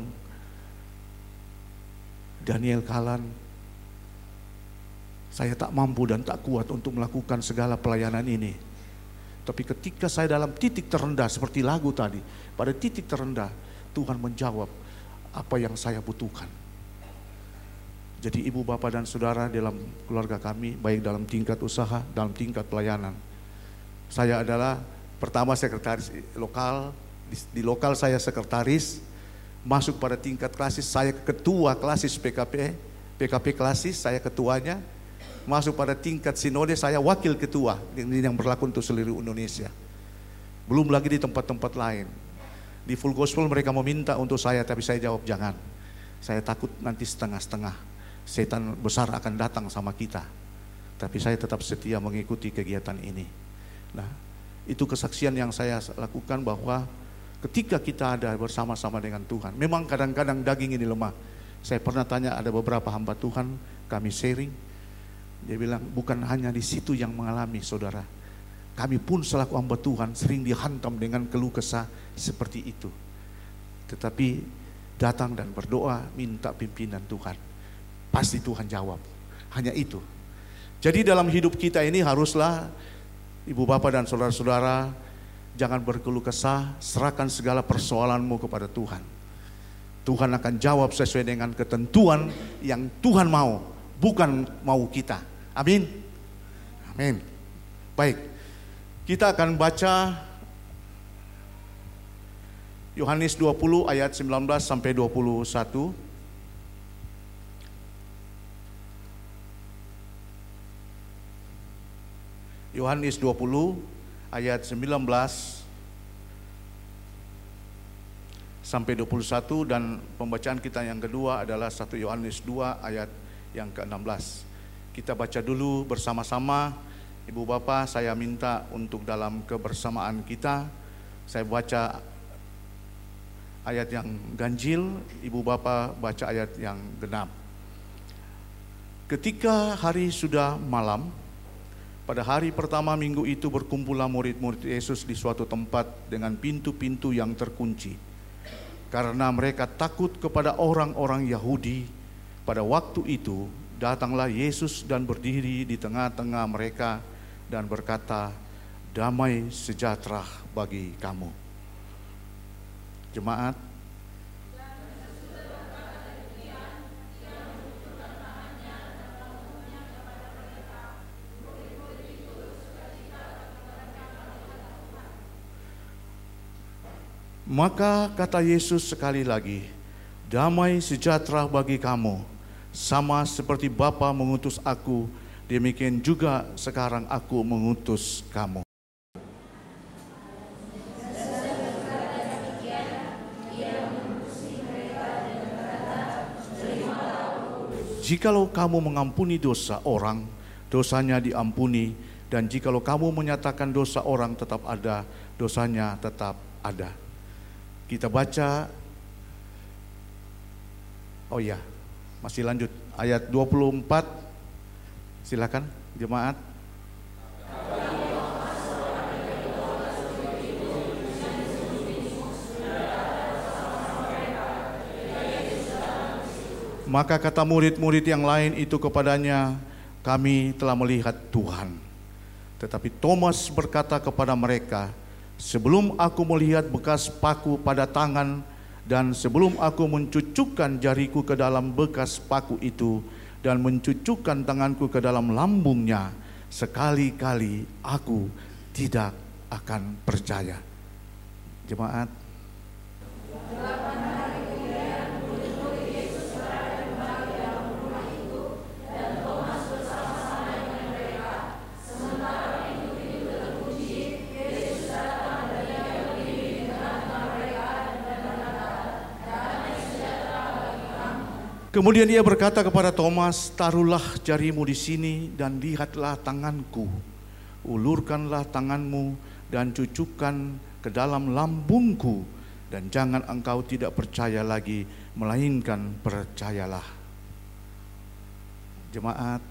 Daniel Kalan. Saya tak mampu dan tak kuat untuk melakukan segala pelayanan ini. Tapi ketika saya dalam titik terendah seperti lagu tadi, pada titik terendah Tuhan menjawab apa yang saya butuhkan. Jadi ibu, bapak dan saudara dalam keluarga kami, baik dalam tingkat usaha, dalam tingkat pelayanan, saya adalah pertama sekretaris lokal, di lokal saya sekretaris, masuk pada tingkat klasis saya ketua klasis PKP klasis, saya ketuanya. Masuk pada tingkat sinode saya wakil ketua, ini yang berlaku untuk seluruh Indonesia. Belum lagi di tempat-tempat lain. Di Full Gospel mereka meminta untuk saya, tapi saya jawab jangan. Saya takut nanti setengah-setengah, setan besar akan datang sama kita. Tapi saya tetap setia mengikuti kegiatan ini. Nah, itu kesaksian yang saya lakukan bahwa ketika kita ada bersama-sama dengan Tuhan, memang kadang-kadang daging ini lemah. Saya pernah tanya ada beberapa hamba Tuhan, kami sharing. Dia bilang bukan hanya di situ yang mengalami, saudara. Kami pun selaku hamba Tuhan sering dihantam dengan keluh kesah seperti itu. Tetapi datang dan berdoa minta pimpinan Tuhan. Pasti Tuhan jawab. Hanya itu. Jadi dalam hidup kita ini haruslah ibu bapak dan saudara-saudara jangan berkeluh kesah, serahkan segala persoalanmu kepada Tuhan. Tuhan akan jawab sesuai dengan ketentuan yang Tuhan mau, bukan mau kita. Amin. Amin. Baik. Kita akan baca Yohanes 20 ayat 19 sampai 21. Yohanes 20 ayat 19 sampai 21, dan pembacaan kita yang kedua adalah 1 Yohanes 2 ayat yang ke-16. Kita baca dulu bersama-sama. Ibu bapak, saya minta untuk dalam kebersamaan kita, saya baca ayat yang ganjil, ibu bapak baca ayat yang genap. Ketika hari sudah malam, pada hari pertama minggu itu berkumpullah murid-murid Yesus di suatu tempat dengan pintu-pintu yang terkunci. Karena mereka takut kepada orang-orang Yahudi, pada waktu itu datanglah Yesus dan berdiri di tengah-tengah mereka dan berkata, damai sejahtera bagi kamu. Jemaat, maka kata Yesus sekali lagi, damai sejahtera bagi kamu. Sama seperti Bapa mengutus aku, demikian juga sekarang aku mengutus kamu. Jikalau kamu mengampuni dosa orang, dosanya diampuni, dan jikalau kamu menyatakan dosa orang tetap ada, dosanya tetap ada. Kita baca, oh ya, masih lanjut, ayat 24, silakan jemaat. Maka kata murid-murid yang lain itu kepadanya, kami telah melihat Tuhan. Tetapi Thomas berkata kepada mereka, sebelum aku melihat bekas paku pada tangan, dan sebelum aku mencucukkan jariku ke dalam bekas paku itu, dan mencucukkan tanganku ke dalam lambungnya, sekali-kali aku tidak akan percaya. Jemaat, kemudian ia berkata kepada Thomas, taruhlah jarimu di sini dan lihatlah tanganku. ulurkanlah tanganmu dan cucukkan ke dalam lambungku, dan jangan engkau tidak percaya lagi, melainkan percayalah. Jemaat,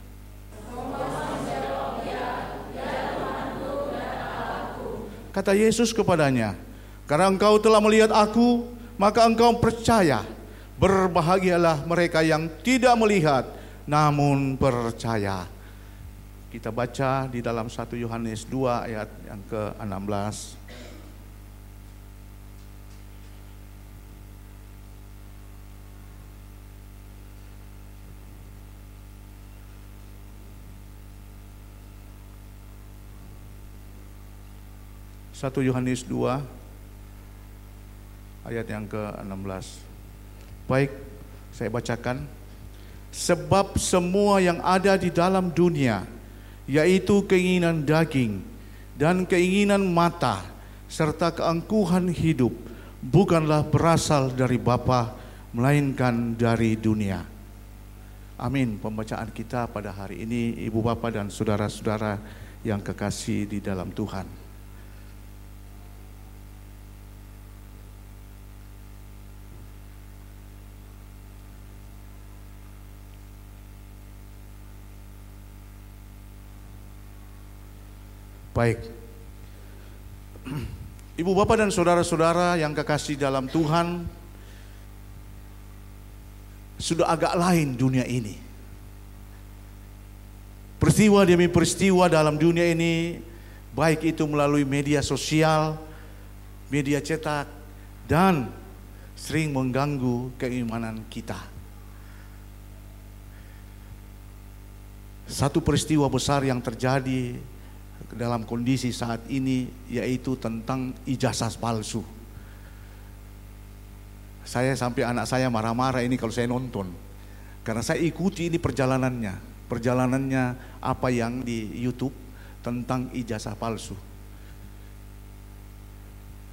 kata Yesus kepadanya, karena engkau telah melihat aku, maka engkau percaya. Berbahagialah mereka yang tidak melihat, namun percaya. Kita baca di dalam 1 Yohanes 2 ayat yang ke-16. Satu Yohanes 2 ayat yang ke-16. Baik, saya bacakan. Sebab semua yang ada di dalam dunia, yaitu keinginan daging dan keinginan mata serta keangkuhan hidup, bukanlah berasal dari Bapa, melainkan dari dunia. Amin. Pembacaan kita pada hari ini, Ibu Bapa dan saudara-saudara yang kekasih di dalam Tuhan. Baik, Ibu Bapak dan saudara-saudara yang kekasih dalam Tuhan, sudah agak lain dunia ini. Peristiwa demi peristiwa dalam dunia ini, baik itu melalui media sosial, media cetak, dan sering mengganggu keimanan kita. Satu peristiwa besar yang terjadi dalam kondisi saat ini yaitu tentang ijazah palsu. Saya sampai anak saya marah-marah ini kalau saya nonton, karena saya ikuti ini perjalanannya apa yang di YouTube tentang ijazah palsu.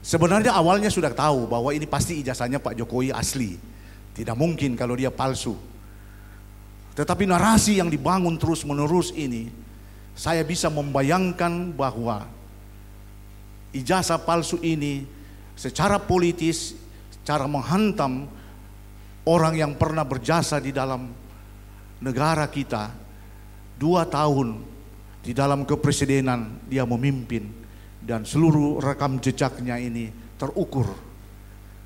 Sebenarnya awalnya sudah tahu bahwa ini pasti ijazahnya Pak Jokowi asli, tidak mungkin kalau dia palsu. Tetapi narasi yang dibangun terus-menerus ini, saya bisa membayangkan bahwa ijazah palsu ini secara politis, cara menghantam orang yang pernah berjasa di dalam negara kita. 2 tahun di dalam kepresidenan dia memimpin, dan seluruh rekam jejaknya ini terukur.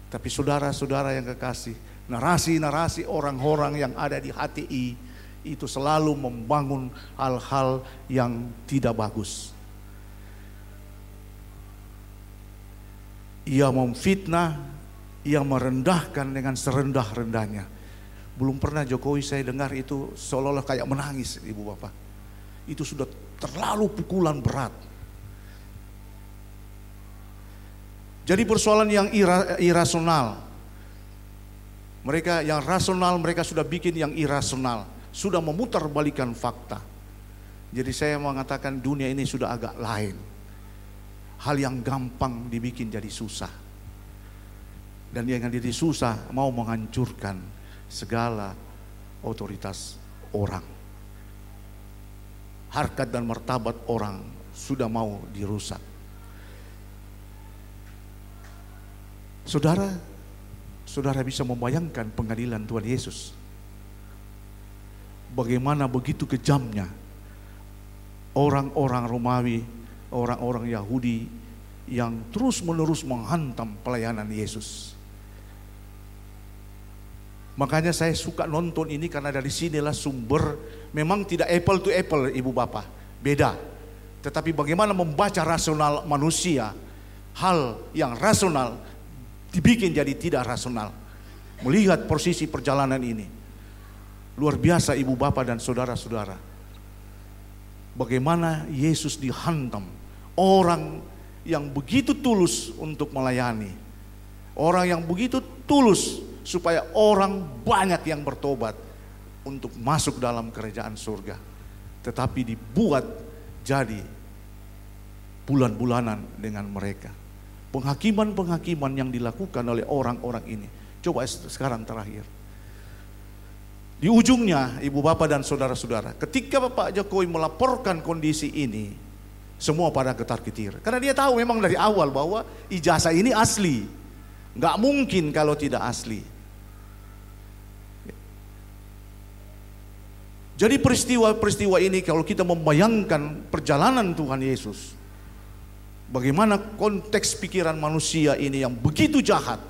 Tapi saudara-saudara yang kekasih, narasi-narasi orang-orang yang ada di HTI itu selalu membangun hal-hal yang tidak bagus. Ia memfitnah, ia merendahkan dengan serendah-rendahnya. Belum pernah Jokowi saya dengar itu seolah-olah kayak menangis, Ibu Bapak. Itu sudah terlalu pukulan berat. Jadi persoalan yang irasional, mereka yang rasional mereka sudah bikin yang irasional, sudah memutarbalikkan fakta. Jadi saya mengatakan dunia ini sudah agak lain. Hal yang gampang dibikin jadi susah, dan yang jadi susah mau menghancurkan segala otoritas orang. Harkat dan martabat orang sudah mau dirusak. Saudara bisa membayangkan pengadilan Tuhan Yesus. Bagaimana begitu kejamnya orang-orang Romawi, orang-orang Yahudi yang terus-menerus menghantam pelayanan Yesus. Makanya saya suka nonton ini, karena dari sinilah sumber. Memang tidak apple to apple, Ibu Bapak, beda. Tetapi bagaimana membaca rasional manusia, hal yang rasional dibikin jadi tidak rasional. Melihat posisi perjalanan ini luar biasa, Ibu Bapak dan saudara-saudara. Bagaimana Yesus dihantam orang yang begitu tulus untuk melayani, orang yang begitu tulus supaya orang banyak yang bertobat untuk masuk dalam kerajaan surga, tetapi dibuat jadi bulan-bulanan dengan mereka. Penghakiman-penghakiman yang dilakukan oleh orang-orang ini. Coba sekarang terakhir, di ujungnya, Ibu Bapak dan saudara-saudara, ketika Bapak Jokowi melaporkan kondisi ini, Semua pada getar-getir. Karena dia tahu memang dari awal bahwa ijazah ini asli. Nggak mungkin kalau tidak asli. Jadi peristiwa-peristiwa ini kalau kita membayangkan perjalanan Tuhan Yesus, bagaimana konteks pikiran manusia ini yang begitu jahat,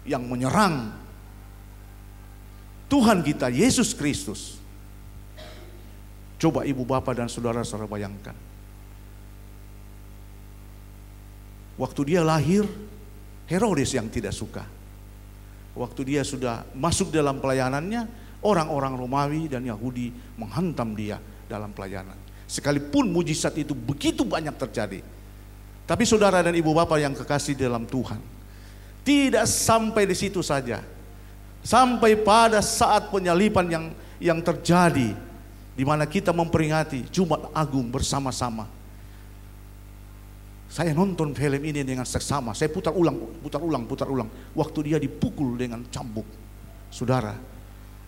yang menyerang Tuhan kita Yesus Kristus. Coba ibu bapak dan saudara-saudara bayangkan. Waktu dia lahir, Herodes yang tidak suka. Waktu dia sudah masuk dalam pelayanannya, orang-orang Romawi dan Yahudi menghantam dia dalam pelayanan. Sekalipun mujizat itu begitu banyak terjadi. Tapi saudara dan ibu bapak yang kekasih dalam Tuhan, tidak sampai di situ saja. Sampai pada saat penyaliban yang terjadi, di mana kita memperingati Jumat Agung bersama-sama. Saya nonton film ini dengan seksama. Saya putar ulang. Waktu dia dipukul dengan cambuk. Saudara,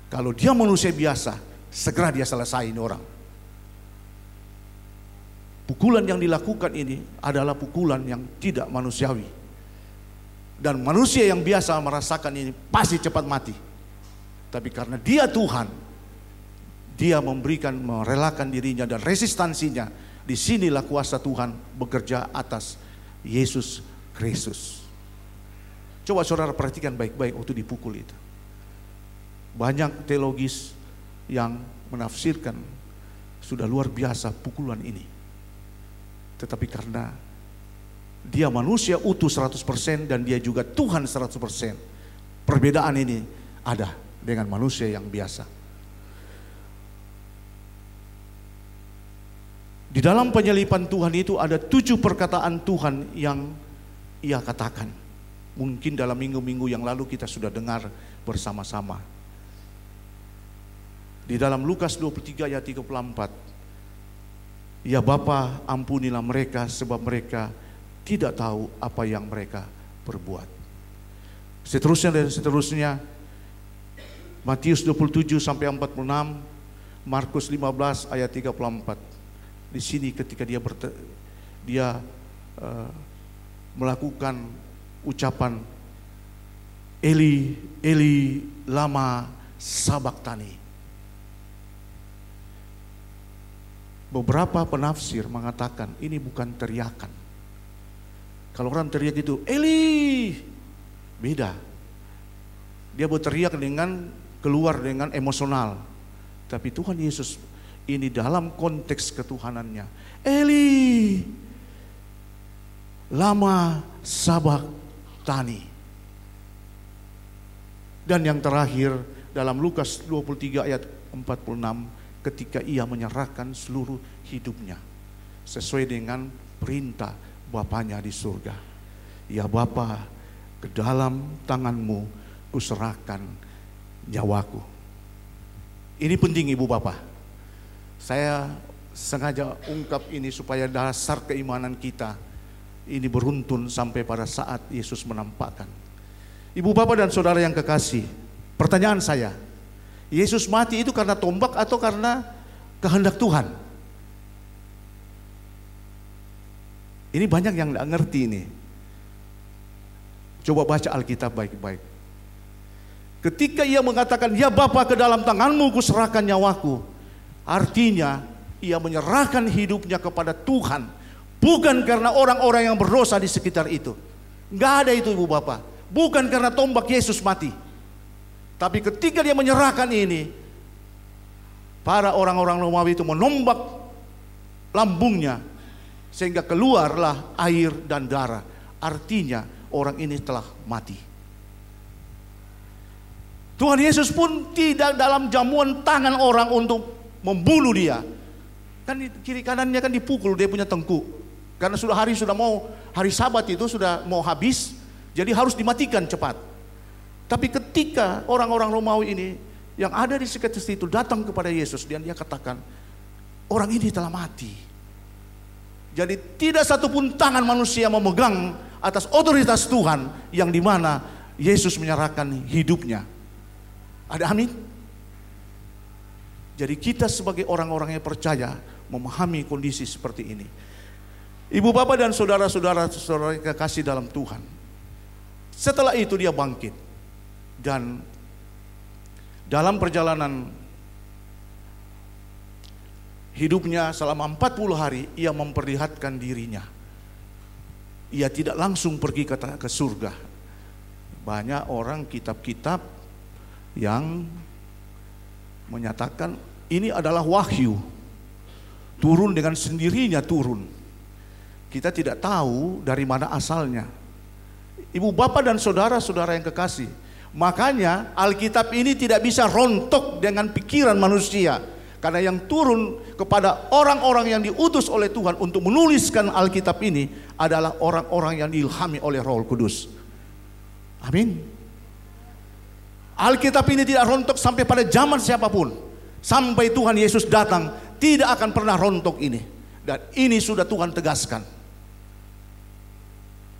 kalau dia manusia biasa, segera dia selesaiin orang. Pukulan yang dilakukan ini adalah pukulan yang tidak manusiawi. Dan manusia yang biasa merasakan ini pasti cepat mati. Tapi karena dia Tuhan, dia merelakan dirinya dan resistansinya. Disinilah kuasa Tuhan bekerja atas Yesus Kristus. Coba saudara perhatikan baik-baik waktu dipukul itu. Banyak teologis yang menafsirkan sudah luar biasa pukulan ini. Tetapi karena dia manusia utuh 100% dan dia juga Tuhan 100%. Perbedaan ini ada dengan manusia yang biasa. Di dalam penyaliban Tuhan itu ada 7 perkataan Tuhan yang ia katakan. Mungkin dalam minggu-minggu yang lalu kita sudah dengar bersama-sama. Di dalam Lukas 23 ayat 34. Ya Bapa, ampunilah mereka sebab mereka tidak tahu apa yang mereka perbuat. Seterusnya dan seterusnya. Matius 27 sampai 46, Markus 15 ayat 34. Di sini ketika dia melakukan ucapan Eli, Eli, lama sabachthani. Beberapa penafsir mengatakan ini bukan teriakan. Kalau orang teriak itu Eli, beda. Dia berteriak dengan keluar dengan emosional. Tapi Tuhan Yesus ini dalam konteks ketuhanannya. Eli, lama sabachthani. Dan yang terakhir dalam Lukas 23 ayat 46, ketika ia menyerahkan seluruh hidupnya sesuai dengan perintah Bapanya di surga. Ya Bapa, ke dalam tanganmu kuserahkan nyawaku. Ini penting ibu bapak. Saya sengaja ungkap ini supaya dasar keimanan kita ini beruntun sampai pada saat Yesus menampakkan. Ibu bapak dan saudara yang kekasih, pertanyaan saya, Yesus mati itu karena tombak atau karena kehendak Tuhan? Ini banyak yang tidak ngerti ini. Coba baca Alkitab baik-baik. Ketika ia mengatakan, ya Bapa, ke dalam tanganmu kuserahkan nyawaku. Artinya ia menyerahkan hidupnya kepada Tuhan. Bukan karena orang-orang yang berdosa di sekitar itu. Nggak ada itu ibu bapak. Bukan karena tombak Yesus mati. Tapi ketika dia menyerahkan ini, para orang-orang Romawi itu menombak lambungnya. Sehingga keluarlah air dan darah. Artinya orang ini telah mati. Tuhan Yesus pun tidak dalam jamuan tangan orang untuk membunuh dia. Kan kiri kanannya kan dipukul, dia punya tengkuk. Karena hari Sabat itu sudah mau habis, jadi harus dimatikan cepat. Tapi ketika orang-orang Romawi ini yang ada di sekitar situ datang kepada Yesus dan dia katakan, orang ini telah mati. Jadi tidak satupun tangan manusia memegang atas otoritas Tuhan yang dimana Yesus menyerahkan hidupnya. Ada amin? Jadi kita sebagai orang-orang yang percaya memahami kondisi seperti ini. Ibu bapak dan saudara-saudara kekasih dalam Tuhan. Setelah itu dia bangkit. Dan dalam perjalanan hidupnya selama 40 hari ia memperlihatkan dirinya. Ia tidak langsung pergi ke surga. Banyak orang kitab-kitab yang menyatakan ini adalah wahyu. Turun dengan sendirinya turun. Kita tidak tahu dari mana asalnya. Ibu bapak dan saudara-saudara yang kekasih, makanya Alkitab ini tidak bisa rontok dengan pikiran manusia. Karena yang turun kepada orang-orang yang diutus oleh Tuhan untuk menuliskan Alkitab ini adalah orang-orang yang diilhami oleh Roh Kudus. Amin. Alkitab ini tidak rontok sampai pada zaman siapapun. Sampai Tuhan Yesus datang, tidak akan pernah rontok ini. Dan ini sudah Tuhan tegaskan.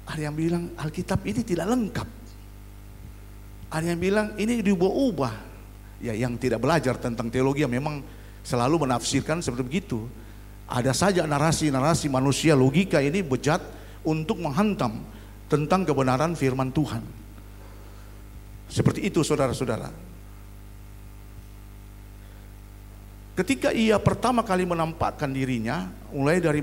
Ada yang bilang Alkitab ini tidak lengkap. Ada yang bilang ini diubah-ubah. Ya, yang tidak belajar tentang teologi memang selalu menafsirkan seperti begitu. Ada saja narasi-narasi manusia logika ini bejat untuk menghantam tentang kebenaran firman Tuhan. Seperti itu saudara-saudara. Ketika ia pertama kali menampakkan dirinya, mulai dari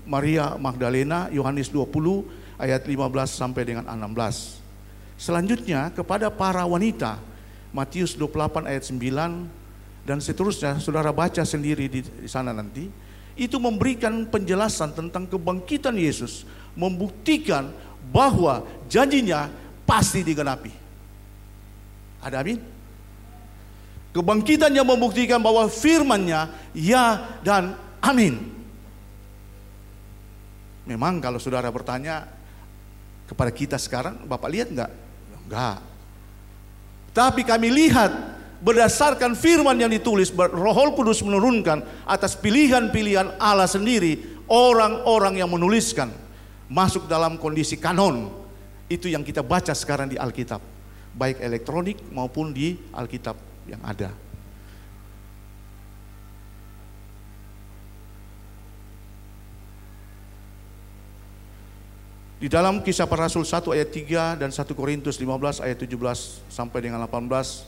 Maria Magdalena, Yohanes 20 ayat 15 sampai dengan 16. Selanjutnya kepada para wanita, Matius 28 ayat 9 dan seterusnya, saudara baca sendiri di sana nanti. Itu memberikan penjelasan tentang kebangkitan Yesus, membuktikan bahwa janjinya pasti digenapi. Ada amin? Kebangkitannya membuktikan bahwa firman-Nya ya dan amin. Memang kalau saudara bertanya kepada kita sekarang, Bapak lihat enggak? Enggak. Tapi kami lihat berdasarkan firman yang ditulis, Roh Kudus menurunkan atas pilihan-pilihan Allah sendiri, orang-orang yang menuliskan masuk dalam kondisi kanon. Itu yang kita baca sekarang di Alkitab, baik elektronik maupun di Alkitab yang ada. Di dalam Kisah Para Rasul 1 ayat 3 dan 1 Korintus 15 ayat 17 sampai dengan 18,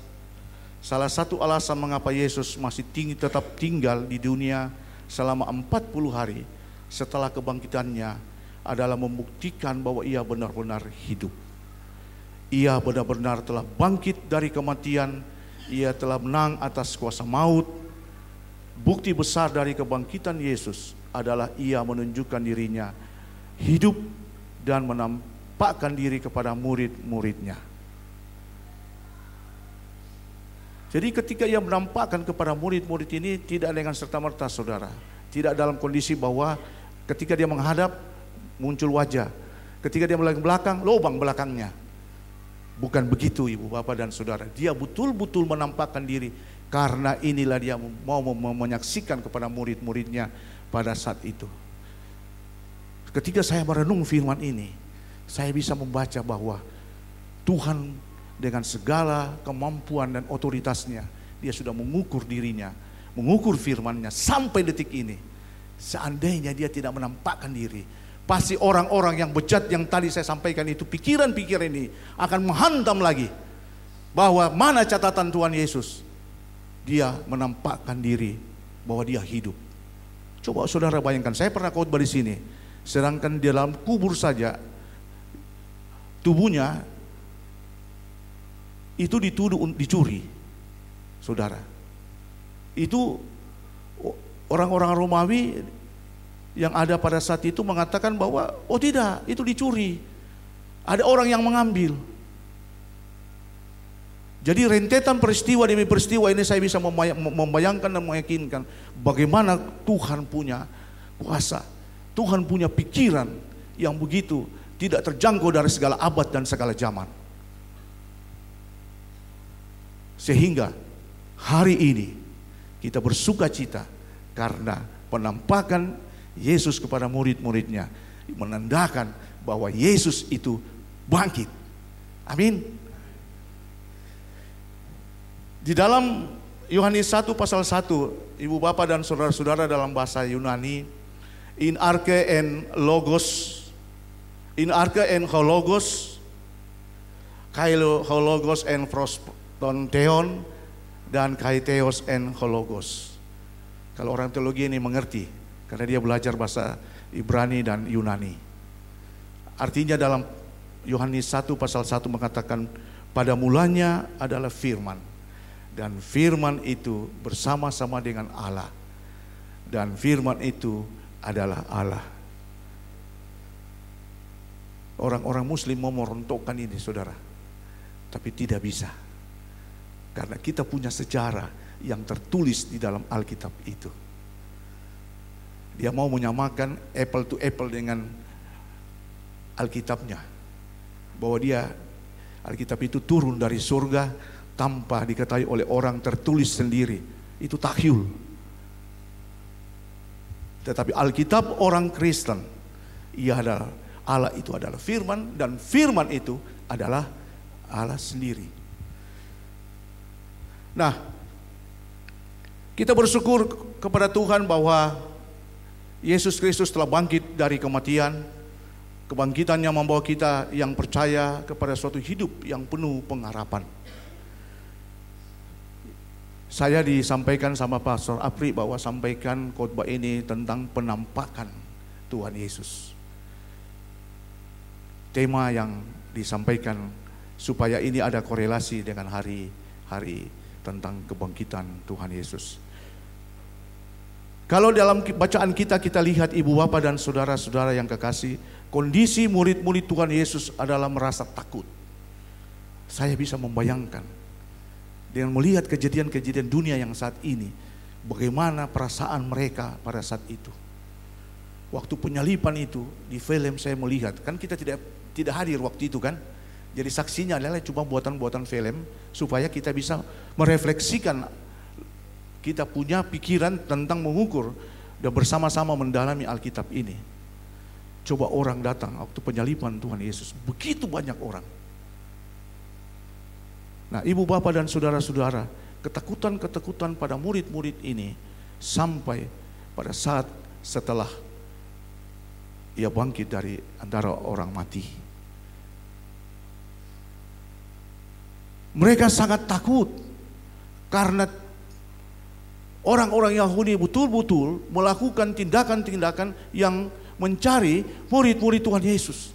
salah satu alasan mengapa Yesus masih tetap tinggal di dunia selama 40 hari setelah kebangkitannya adalah membuktikan bahwa ia benar-benar hidup. Ia benar-benar telah bangkit dari kematian. Ia telah menang atas kuasa maut. Bukti besar dari kebangkitan Yesus adalah ia menunjukkan dirinya hidup dan menampakkan diri kepada murid-muridnya. Jadi ketika ia menampakkan kepada murid-murid ini tidak dengan serta-merta saudara. Tidak dalam kondisi bahwa ketika dia menghadap muncul wajah. Ketika dia belakang, lubang belakangnya. Bukan begitu ibu bapak dan saudara. Dia betul-betul menampakkan diri. Karena inilah dia mau menyaksikan kepada murid-muridnya pada saat itu. Ketika saya merenung firman ini, saya bisa membaca bahwa Tuhan dengan segala kemampuan dan otoritasnya, dia sudah mengukur dirinya, mengukur firman-Nya sampai detik ini. Seandainya dia tidak menampakkan diri, pasti orang-orang yang bejat yang tadi saya sampaikan itu, pikiran-pikiran ini akan menghantam lagi. Bahwa mana catatan Tuhan Yesus? Dia menampakkan diri bahwa dia hidup. Coba saudara bayangkan, saya pernah khotbah di sini. Sedangkan di dalam kubur saja tubuhnya itu dituduh dicuri. Saudara. Itu orang-orang Romawi yang ada pada saat itu mengatakan bahwa oh tidak, itu dicuri. Ada orang yang mengambil. Jadi rentetan peristiwa demi peristiwa ini saya bisa membayangkan dan meyakinkan bagaimana Tuhan punya kuasa. Tuhan punya pikiran yang begitu tidak terjangkau dari segala abad dan segala zaman. Sehingga hari ini kita bersuka cita karena penampakan Yesus kepada murid-muridnya menandakan bahwa Yesus itu bangkit. Amin. Di dalam Yohanes 1 pasal 1, ibu bapak dan saudara-saudara dalam bahasa Yunani, in arche en logos, in arche en hologos, kailo hologos en proston theon, dan kaiteos en hologos. Kalau orang teologi ini mengerti, karena dia belajar bahasa Ibrani dan Yunani. Artinya dalam Yohanes 1 pasal 1 mengatakan, pada mulanya adalah firman, dan firman itu bersama-sama dengan Allah, dan firman itu adalah Allah. Orang-orang muslim mau merontokkan ini, saudara, tapi tidak bisa, karena kita punya sejarah yang tertulis di dalam Alkitab itu. Dia mau menyamakan apple to apple dengan Alkitabnya, bahwa dia Alkitab itu turun dari surga tanpa diketahui oleh orang, tertulis sendiri. Itu takyul. Tetapi Alkitab orang Kristen, ia adalah Allah, itu adalah firman, dan firman itu adalah Allah sendiri. Nah, kita bersyukur kepada Tuhan bahwa Yesus Kristus telah bangkit dari kematian. Kebangkitannya membawa kita yang percaya kepada suatu hidup yang penuh pengharapan. Saya disampaikan sama Pastor Apri bahwa sampaikan khotbah ini tentang penampakan Tuhan Yesus. Tema yang disampaikan supaya ini ada korelasi dengan hari-hari tentang kebangkitan Tuhan Yesus. Kalau dalam bacaan kita lihat ibu bapa dan saudara-saudara yang kekasih, kondisi murid-murid Tuhan Yesus adalah merasa takut. Saya bisa membayangkan dengan melihat kejadian-kejadian dunia yang saat ini, bagaimana perasaan mereka pada saat itu. Waktu penyaliban itu di film saya melihat, kan kita tidak hadir waktu itu kan. Jadi saksinya adalah cuma buatan-buatan film supaya kita bisa merefleksikan, kita punya pikiran tentang mengukur dan bersama-sama mendalami Alkitab ini. Coba orang datang waktu penyaliban Tuhan Yesus, begitu banyak orang. Nah, ibu bapak dan saudara-saudara, ketakutan-ketakutan pada murid-murid ini sampai pada saat setelah ia bangkit dari antara orang mati. Mereka sangat takut karena orang-orang Yahudi betul-betul melakukan tindakan-tindakan yang mencari murid-murid Tuhan Yesus.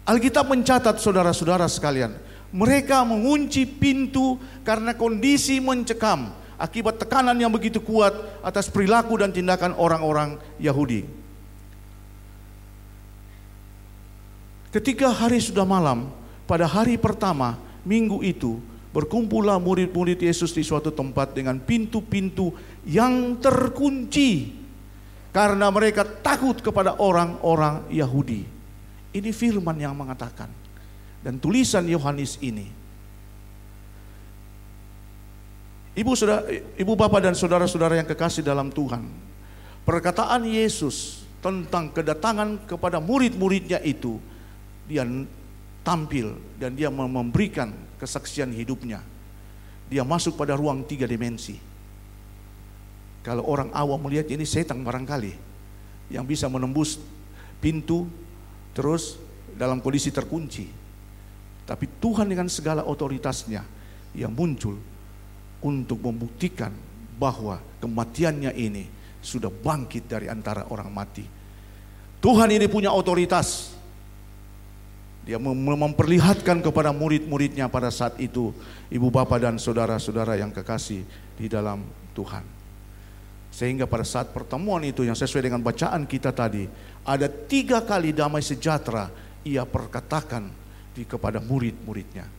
Alkitab mencatat, saudara-saudara sekalian, mereka mengunci pintu karena kondisi mencekam akibat tekanan yang begitu kuat atas perilaku dan tindakan orang-orang Yahudi. Ketika hari sudah malam, pada hari pertama minggu itu, berkumpullah murid-murid Yesus di suatu tempat dengan pintu-pintu yang terkunci karena mereka takut kepada orang-orang Yahudi. Ini firman yang mengatakan, dan tulisan Yohanes ini. Ibu bapak dan saudara-saudara yang kekasih dalam Tuhan, perkataan Yesus tentang kedatangan kepada murid-muridnya itu, dia tampil dan dia memberikan kesaksian hidupnya. Dia masuk pada ruang 3 dimensi. Kalau orang awam melihat ini setan barangkali yang bisa menembus pintu terus dalam kondisi terkunci. Tapi Tuhan dengan segala otoritasnya yang muncul untuk membuktikan bahwa kematiannya ini sudah bangkit dari antara orang mati. Tuhan ini punya otoritas. Dia memperlihatkan kepada murid-muridnya pada saat itu, ibu bapak dan saudara-saudara yang kekasih di dalam Tuhan. Sehingga pada saat pertemuan itu yang sesuai dengan bacaan kita tadi, ada 3 kali damai sejahtera ia perkatakan kepada murid-muridnya.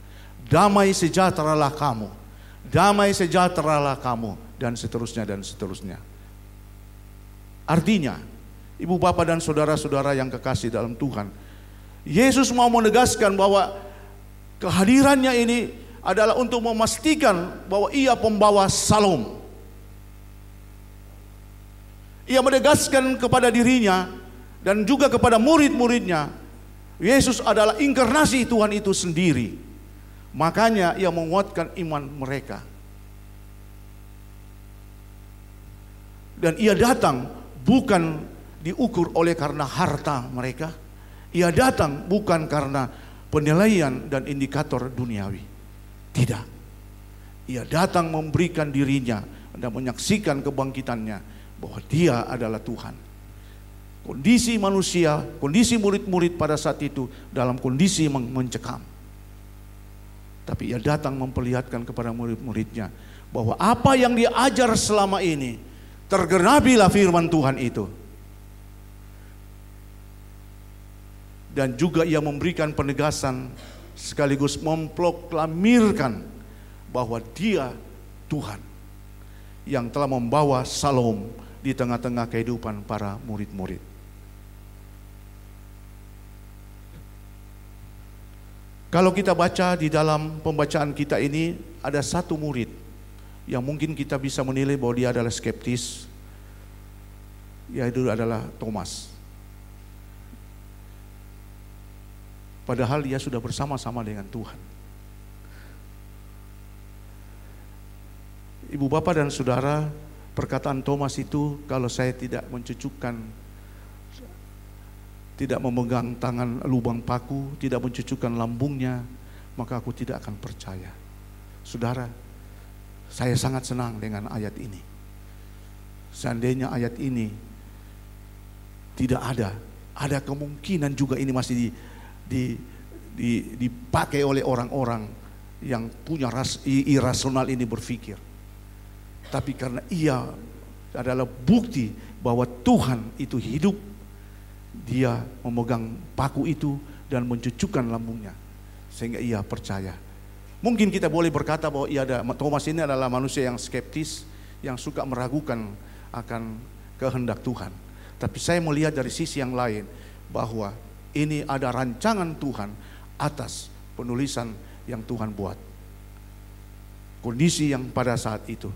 Damai sejahteralah kamu, damai sejahteralah kamu, dan seterusnya dan seterusnya. Artinya, ibu bapak dan saudara-saudara yang kekasih dalam Tuhan, Yesus mau menegaskan bahwa kehadirannya ini adalah untuk memastikan bahwa ia pembawa salom. Ia menegaskan kepada dirinya dan juga kepada murid-muridnya, Yesus adalah inkarnasi Tuhan itu sendiri. Makanya ia menguatkan iman mereka. Dan ia datang bukan diukur oleh karena harta mereka. Ia datang bukan karena penilaian dan indikator duniawi. Tidak. Ia datang memberikan dirinya dan menyaksikan kebangkitannya bahwa dia adalah Tuhan. Kondisi manusia, kondisi murid-murid pada saat itu dalam kondisi mencekam. Tapi ia datang memperlihatkan kepada murid-muridnya bahwa apa yang dia ajar selama ini, tergenapilah firman Tuhan itu. Dan juga ia memberikan penegasan sekaligus memproklamirkan bahwa dia Tuhan yang telah membawa Shalom di tengah-tengah kehidupan para murid-murid. Kalau kita baca di dalam pembacaan kita ini, ada satu murid yang mungkin kita bisa menilai bahwa dia adalah skeptis, yaitu adalah Thomas. Padahal dia sudah bersama-sama dengan Tuhan. Ibu bapak dan saudara, perkataan Thomas itu, kalau saya tidak mencucukkan, tidak memegang tangan lubang paku, tidak mencucukkan lambungnya, maka aku tidak akan percaya. Saudara, saya sangat senang dengan ayat ini. Seandainya ayat ini tidak ada kemungkinan juga ini masih dipakai oleh orang-orang yang punya irasional ini berpikir. Tapi karena ia adalah bukti bahwa Tuhan itu hidup, dia memegang paku itu dan mencucukkan lambungnya, sehingga ia percaya. Mungkin kita boleh berkata bahwa Thomas ini adalah manusia yang skeptis, yang suka meragukan akan kehendak Tuhan. Tapi saya melihat dari sisi yang lain bahwa ini ada rancangan Tuhan atas penulisan yang Tuhan buat. Kondisi yang pada saat itu.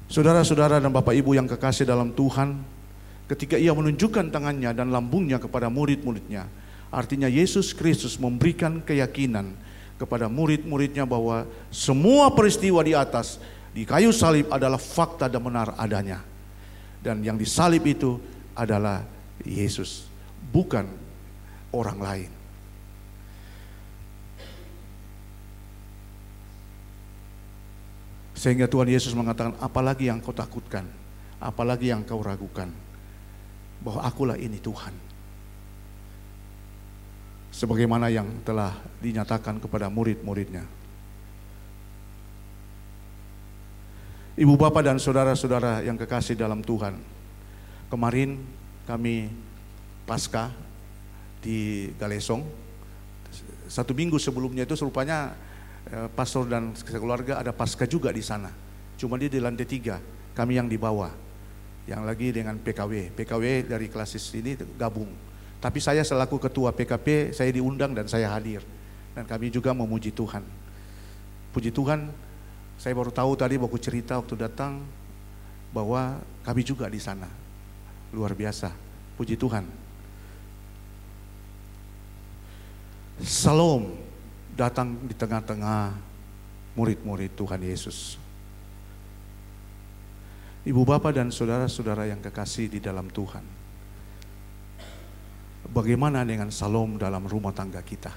Saudara-saudara dan Bapak Ibu yang kekasih dalam Tuhan, ketika ia menunjukkan tangannya dan lambungnya kepada murid-muridnya, artinya Yesus Kristus memberikan keyakinan kepada murid-muridnya bahwa semua peristiwa di atas, di kayu salib adalah fakta dan benar adanya. Dan yang disalib itu adalah Yesus, bukan orang lain. Sehingga Tuhan Yesus mengatakan, apalagi yang kau takutkan, apalagi yang kau ragukan, bahwa akulah ini Tuhan. Sebagaimana yang telah dinyatakan kepada murid-muridnya. Ibu bapak dan saudara-saudara yang kekasih dalam Tuhan, kemarin kami Paskah di Galesong. 1 minggu sebelumnya itu serupanya pastor dan keluarga ada Paskah juga di sana. Cuma dia di lantai 3, kami yang di bawah. Yang lagi dengan PKW dari klasis ini gabung. Tapi saya selaku ketua PKP, saya diundang dan saya hadir. Dan kami juga memuji Tuhan. Puji Tuhan, saya baru tahu tadi waktu cerita waktu datang bahwa kami juga di sana. Luar biasa. Puji Tuhan. Shalom datang di tengah-tengah murid-murid Tuhan Yesus. Ibu bapak dan saudara-saudara yang kekasih di dalam Tuhan, bagaimana dengan shalom dalam rumah tangga kita?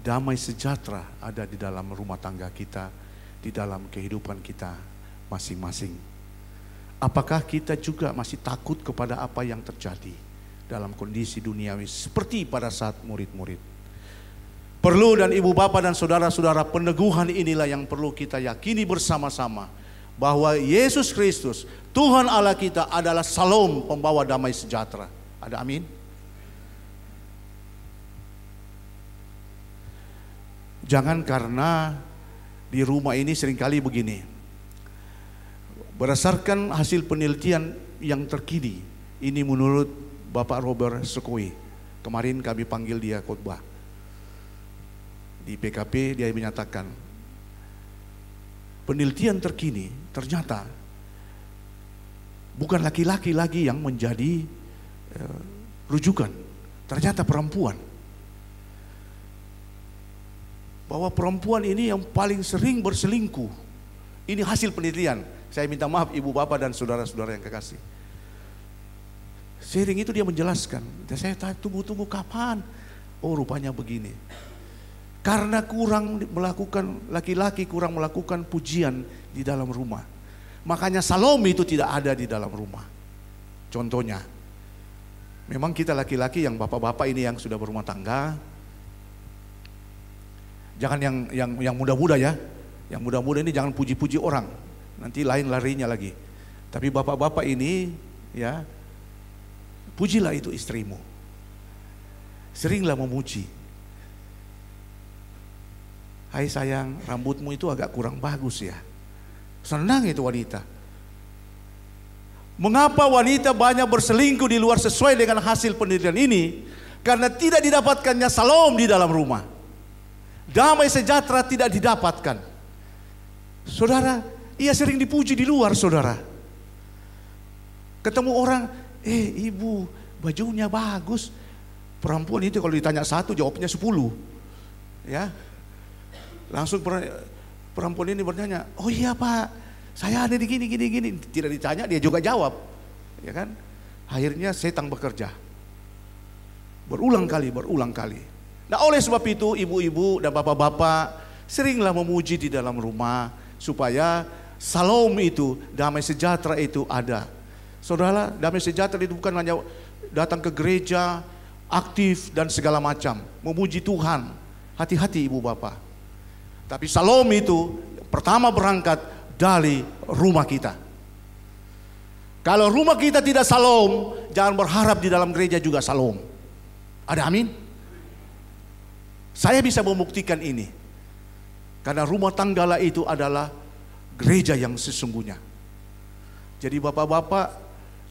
Damai sejahtera ada di dalam rumah tangga kita, di dalam kehidupan kita masing-masing. Apakah kita juga masih takut kepada apa yang terjadi dalam kondisi duniawi seperti pada saat murid-murid? Perlu dan ibu bapak dan saudara-saudara, peneguhan inilah yang perlu kita yakini bersama-sama, bahwa Yesus Kristus, Tuhan Allah kita adalah Shalom, pembawa damai sejahtera. Ada amin? Jangan karena di rumah ini seringkali begini. Berdasarkan hasil penelitian yang terkini, ini menurut Bapak Robert Sukoi, kemarin kami panggil dia khotbah di PKP, dia menyatakan penelitian terkini ternyata bukan laki-laki lagi yang menjadi rujukan, ternyata perempuan. bahwa perempuan ini yang paling sering berselingkuh. Ini hasil penelitian. Saya minta maaf ibu bapak dan saudara-saudara yang kekasih. Sering itu dia menjelaskan. Dan saya tunggu-tunggu kapan? Oh rupanya begini. Karena laki-laki kurang melakukan pujian di dalam rumah. Makanya Salome itu tidak ada di dalam rumah. Contohnya, memang kita laki-laki yang bapak-bapak ini yang sudah berumah tangga, jangan yang muda-muda ya. Yang muda-muda ini jangan puji-puji orang. Nanti lain larinya lagi. Tapi bapak-bapak ini ya, pujilah itu istrimu. Seringlah memuji. Hai sayang, rambutmu itu agak kurang bagus ya. Senang itu wanita. Mengapa wanita banyak berselingkuh di luar sesuai dengan hasil penelitian ini? Karena tidak didapatkannya Salom di dalam rumah. Damai sejahtera tidak didapatkan. Saudara, ia sering dipuji di luar saudara. Ketemu orang, ibu bajunya bagus. Perempuan itu kalau ditanya 1 jawabnya 10. Ya. Langsung perempuan ini bertanya, oh iya pak, saya ada di gini. Tidak ditanya, dia juga jawab. Ya kan? Akhirnya setan bekerja. Berulang kali. Nah oleh sebab itu ibu-ibu dan bapak-bapak seringlah memuji di dalam rumah. Supaya Salom itu, damai sejahtera itu ada. Saudara, damai sejahtera itu bukan hanya datang ke gereja, aktif dan segala macam. Memuji Tuhan. Hati-hati ibu bapak. Tapi Salom itu pertama berangkat dari rumah kita. Kalau rumah kita tidak Salom, jangan berharap di dalam gereja juga Salom. Ada amin? Saya bisa membuktikan ini. Karena rumah tanggalah itu adalah gereja yang sesungguhnya. Jadi bapak-bapak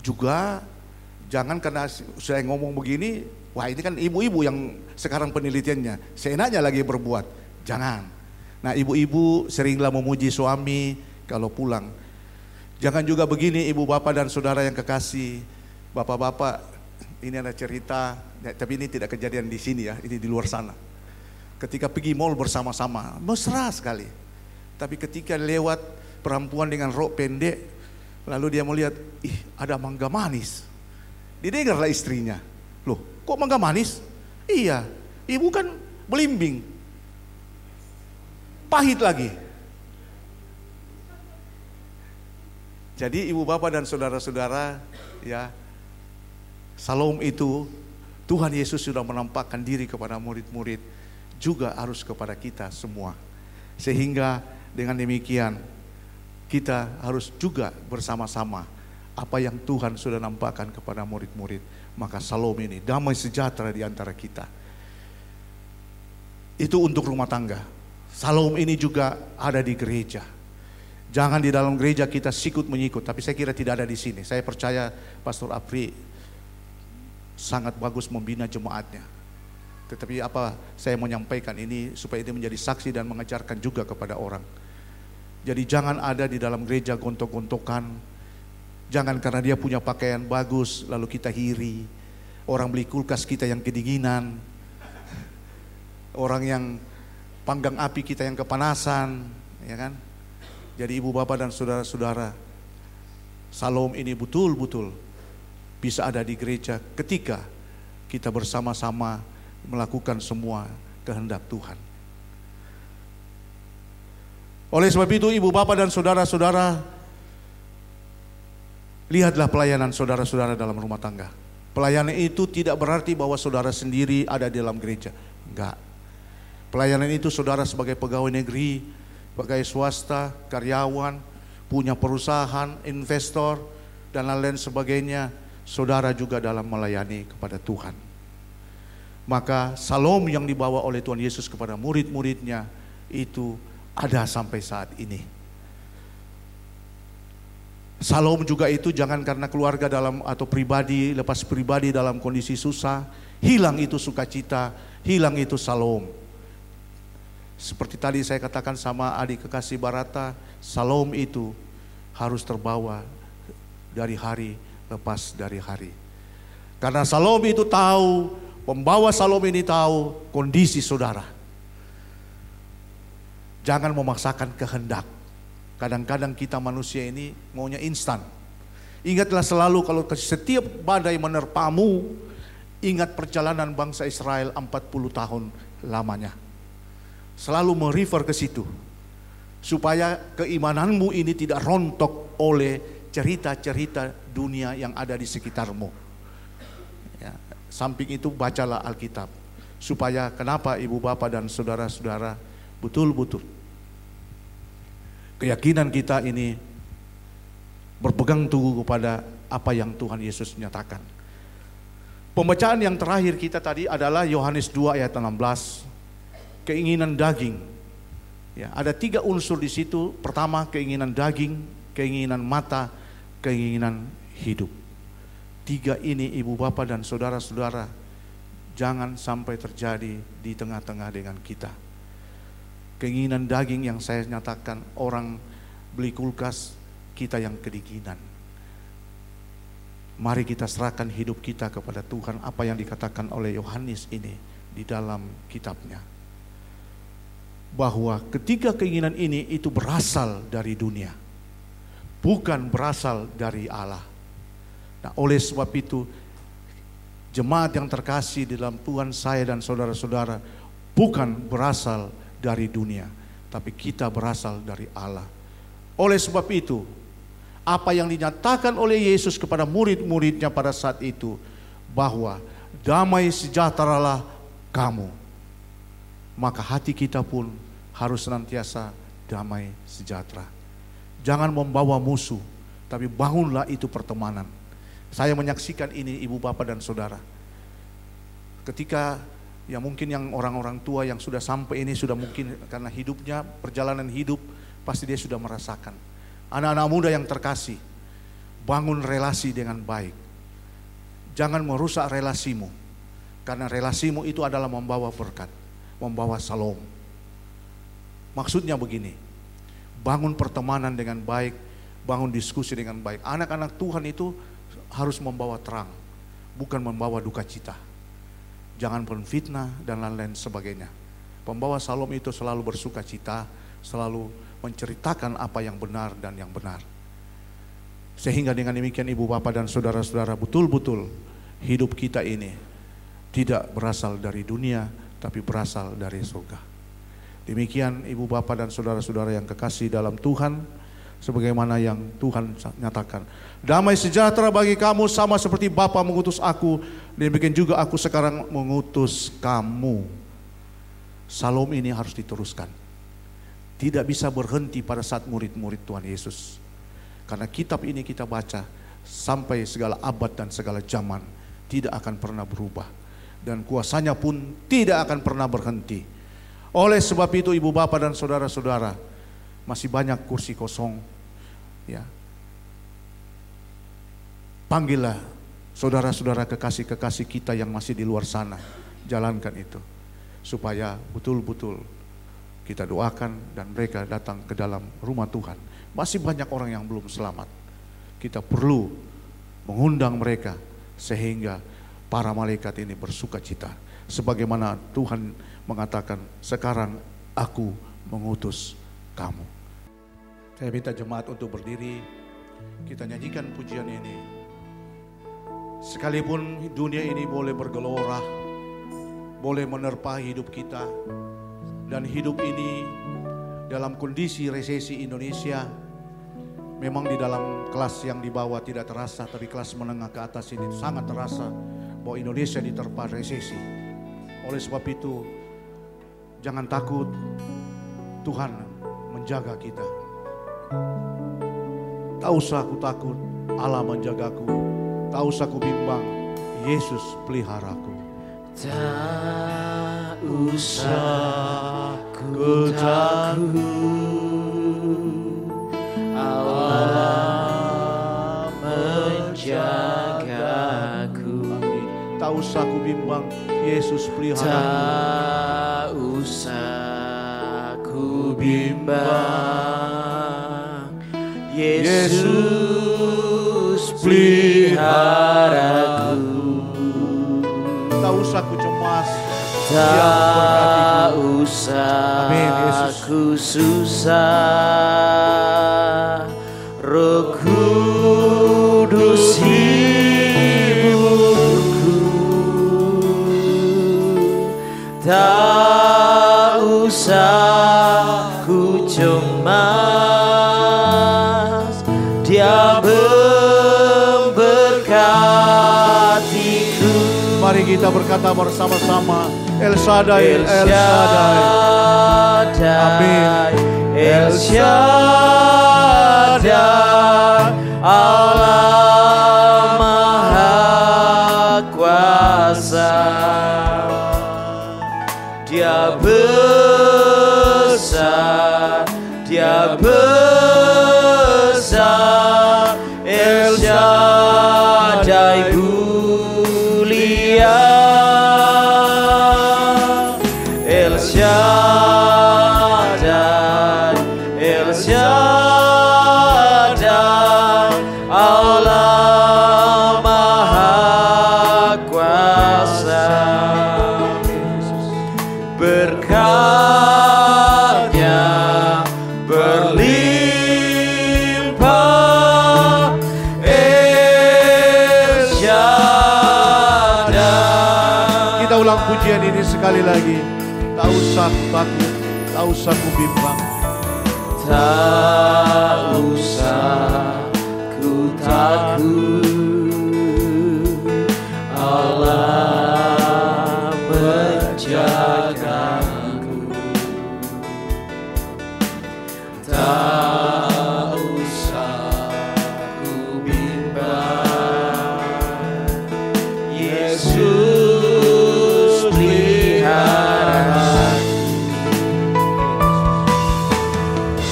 juga jangan karena saya ngomong begini, wah ini kan ibu-ibu yang sekarang penelitiannya, seenaknya lagi berbuat. Jangan. Nah ibu-ibu seringlah memuji suami kalau pulang. Jangan juga begini ibu bapak dan saudara yang kekasih. Bapak-bapak, ini ada cerita, tapi ini tidak kejadian di sini ya, ini di luar sana. Ketika pergi mall bersama-sama, mesra sekali. Tapi ketika lewat perempuan dengan rok pendek, lalu dia melihat, ada mangga manis. Didengarlah istrinya, loh kok mangga manis? Iya, ibu kan belimbing. Pahit lagi. Jadi ibu bapak dan saudara-saudara ya, Salom itu Tuhan Yesus sudah menampakkan diri kepada murid-murid, juga harus kepada kita semua. Sehingga dengan demikian kita harus juga bersama-sama apa yang Tuhan sudah nampakkan kepada murid-murid. Maka Salom ini damai sejahtera di antara kita. Itu untuk rumah tangga. Salom ini juga ada di gereja. Jangan di dalam gereja kita sikut-menyikut, tapi saya kira tidak ada di sini. Saya percaya Pastor Apri sangat bagus membina jemaatnya. Tetapi apa saya menyampaikan ini supaya ini menjadi saksi dan mengajarkan juga kepada orang. Jadi jangan ada di dalam gereja gontok-gontokan. Jangan karena dia punya pakaian bagus lalu kita iri. Orang beli kulkas kita yang kedinginan. Orang yang panggang api kita yang kepanasan, ya kan? Jadi ibu bapak dan saudara-saudara, Salom ini betul-betul bisa ada di gereja ketika kita bersama-sama melakukan semua kehendak Tuhan. Oleh sebab itu ibu bapak dan saudara-saudara, lihatlah pelayanan saudara-saudara dalam rumah tangga. Pelayanan itu tidak berarti bahwa saudara sendiri ada di dalam gereja, enggak. Pelayanan itu saudara sebagai pegawai negeri, pegawai swasta, karyawan, punya perusahaan, investor, dan lain-lain sebagainya. Saudara juga dalam melayani kepada Tuhan. Maka Salom yang dibawa oleh Tuhan Yesus kepada murid-muridnya itu ada sampai saat ini. Salom juga itu jangan karena keluarga dalam atau pribadi, lepas pribadi dalam kondisi susah, hilang itu sukacita, hilang itu Salom. Seperti tadi saya katakan sama adik kekasih Barata, Salom itu harus terbawa dari hari lepas dari hari. Karena Salom itu tahu, pembawa Salom ini tahu kondisi saudara. Jangan memaksakan kehendak. Kadang-kadang kita manusia ini maunya instan. Ingatlah selalu kalau setiap badai menerpamu, ingat perjalanan bangsa Israel 40 tahun lamanya. Selalu merefer ke situ. Supaya keimananmu ini tidak rontok oleh cerita-cerita dunia yang ada di sekitarmu. Ya, samping itu bacalah Alkitab. Supaya kenapa ibu bapak dan saudara-saudara betul-betul keyakinan kita ini berpegang teguh kepada apa yang Tuhan Yesus nyatakan. Pembacaan yang terakhir kita tadi adalah Yohanes 2 ayat 16. Keinginan daging. Ya, ada 3 unsur di situ. Pertama, keinginan daging, keinginan mata, keinginan hidup. 3 ini ibu bapak dan saudara-saudara jangan sampai terjadi di tengah-tengah dengan kita. Keinginan daging yang saya nyatakan, orang beli kulkas, kita yang kedinginan. Mari kita serahkan hidup kita kepada Tuhan, apa yang dikatakan oleh Yohanes ini di dalam kitabnya. Bahwa ketika keinginan ini itu berasal dari dunia, bukan berasal dari Allah. Nah, oleh sebab itu, jemaat yang terkasih di dalam Tuhan, saya dan saudara-saudara bukan berasal dari dunia, tapi kita berasal dari Allah. Oleh sebab itu, apa yang dinyatakan oleh Yesus kepada murid-muridnya pada saat itu, bahwa damai sejahteralah kamu, maka hati kita pun harus senantiasa damai sejahtera. Jangan membawa musuh, tapi bangunlah itu pertemanan. Saya menyaksikan ini ibu bapak dan saudara. Ketika ya mungkin yang orang-orang tua yang sudah sampai ini sudah mungkin karena hidupnya, perjalanan hidup, pasti dia sudah merasakan. Anak-anak muda yang terkasih, bangun relasi dengan baik. Jangan merusak relasimu, karena relasimu itu adalah membawa berkat, membawa salom. Maksudnya begini, bangun pertemanan dengan baik, bangun diskusi dengan baik. Anak-anak Tuhan itu harus membawa terang, bukan membawa duka cita. Jangan menfitnah dan lain-lain sebagainya. Pembawa salom itu selalu bersuka cita, selalu menceritakan apa yang benar dan yang benar. Sehingga dengan demikian ibu bapak dan saudara-saudara, betul-betul hidup kita ini tidak berasal dari dunia, tapi berasal dari surga. Demikian ibu bapak dan saudara-saudara yang kekasih dalam Tuhan, sebagaimana yang Tuhan nyatakan. Damai sejahtera bagi kamu sama seperti Bapa mengutus aku, demikian juga aku sekarang mengutus kamu. Salom ini harus diteruskan. Tidak bisa berhenti pada saat murid-murid Tuhan Yesus. Karena kitab ini kita baca sampai segala abad dan segala zaman, tidak akan pernah berubah. Dan kuasanya pun tidak akan pernah berhenti. Oleh sebab itu ibu bapak dan saudara-saudara, masih banyak kursi kosong. Ya. Panggillah saudara-saudara kekasih-kekasih kita yang masih di luar sana. Jalankan itu. Supaya betul-betul kita doakan dan mereka datang ke dalam rumah Tuhan. Masih banyak orang yang belum selamat. Kita perlu mengundang mereka sehingga para malaikat ini bersuka cita. Sebagaimana Tuhan mengatakan, sekarang aku mengutus kamu. Saya minta jemaat untuk berdiri, kita nyanyikan pujian ini. Sekalipun dunia ini boleh bergelora, boleh menerpa hidup kita, dan hidup ini dalam kondisi resesi Indonesia, memang di dalam kelas yang di bawah tidak terasa, tapi kelas menengah ke atas ini sangat terasa bahwa Indonesia diterpa resesi. Oleh sebab itu, jangan takut, Tuhan menjaga kita. Tak usah aku takut, Allah menjagaku. Tak usah aku bimbang, Yesus peliharaku. Tak usah ku takut, Allah menjagaku. Tak usah ku bimbang, Yesus peliharaku. Tak usah ku bimbang, Yesus peliharaku. Tak usah ku cemas, Tak Amin, Yesus. Ku susah, Roh Kudus hiburku. Tak usah ku cemas, Dia memberkatiku. Mari kita berkata bersama-sama, El Shaddai, El Shaddai. Amin. El Shaddai, Allah Maha Kuasa. Dia besar, Dia besar. El Shaddai mulia. El Shaddai, El Shaddai, Allah Maha Kuasa. Berkatnya berlimpah. El Shaddai. Kita ulang pujian ini sekali lagi. Tak usah takut, tak usah ku bimbang. Tak usah ku takut, Allah menjagaku. Tak usah ku bimbang, Yesus pelihara.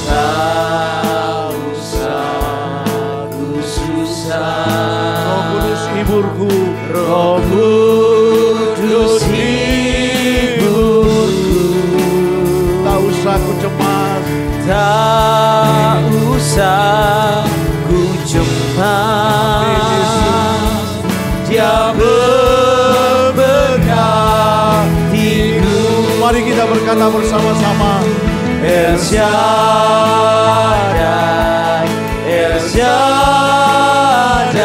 Tak usah ku susah, Roh Kudus hiburku. Roh Kudus hiburku. Tak usah ku cemas, Tak usah ku cemas, Dia memberkatiku. mari kita berkata bersama-sama, El Shaddai, El Shaddai,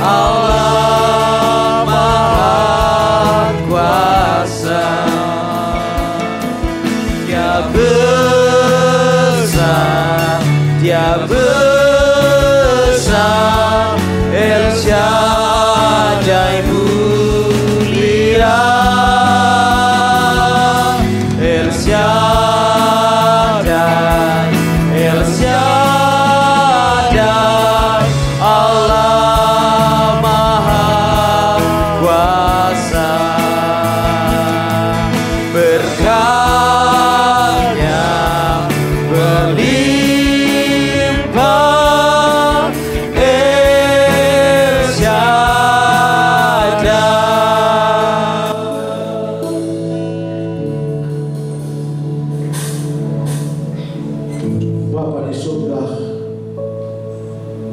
Allah Maha Kuasa. Dia besar, Dia besar. El Shaddai mulia. El Shaddai, El Shaddai, Allah Maha Kuasa. Berkatnya berlimpah. El Shaddai. Bapa di surga,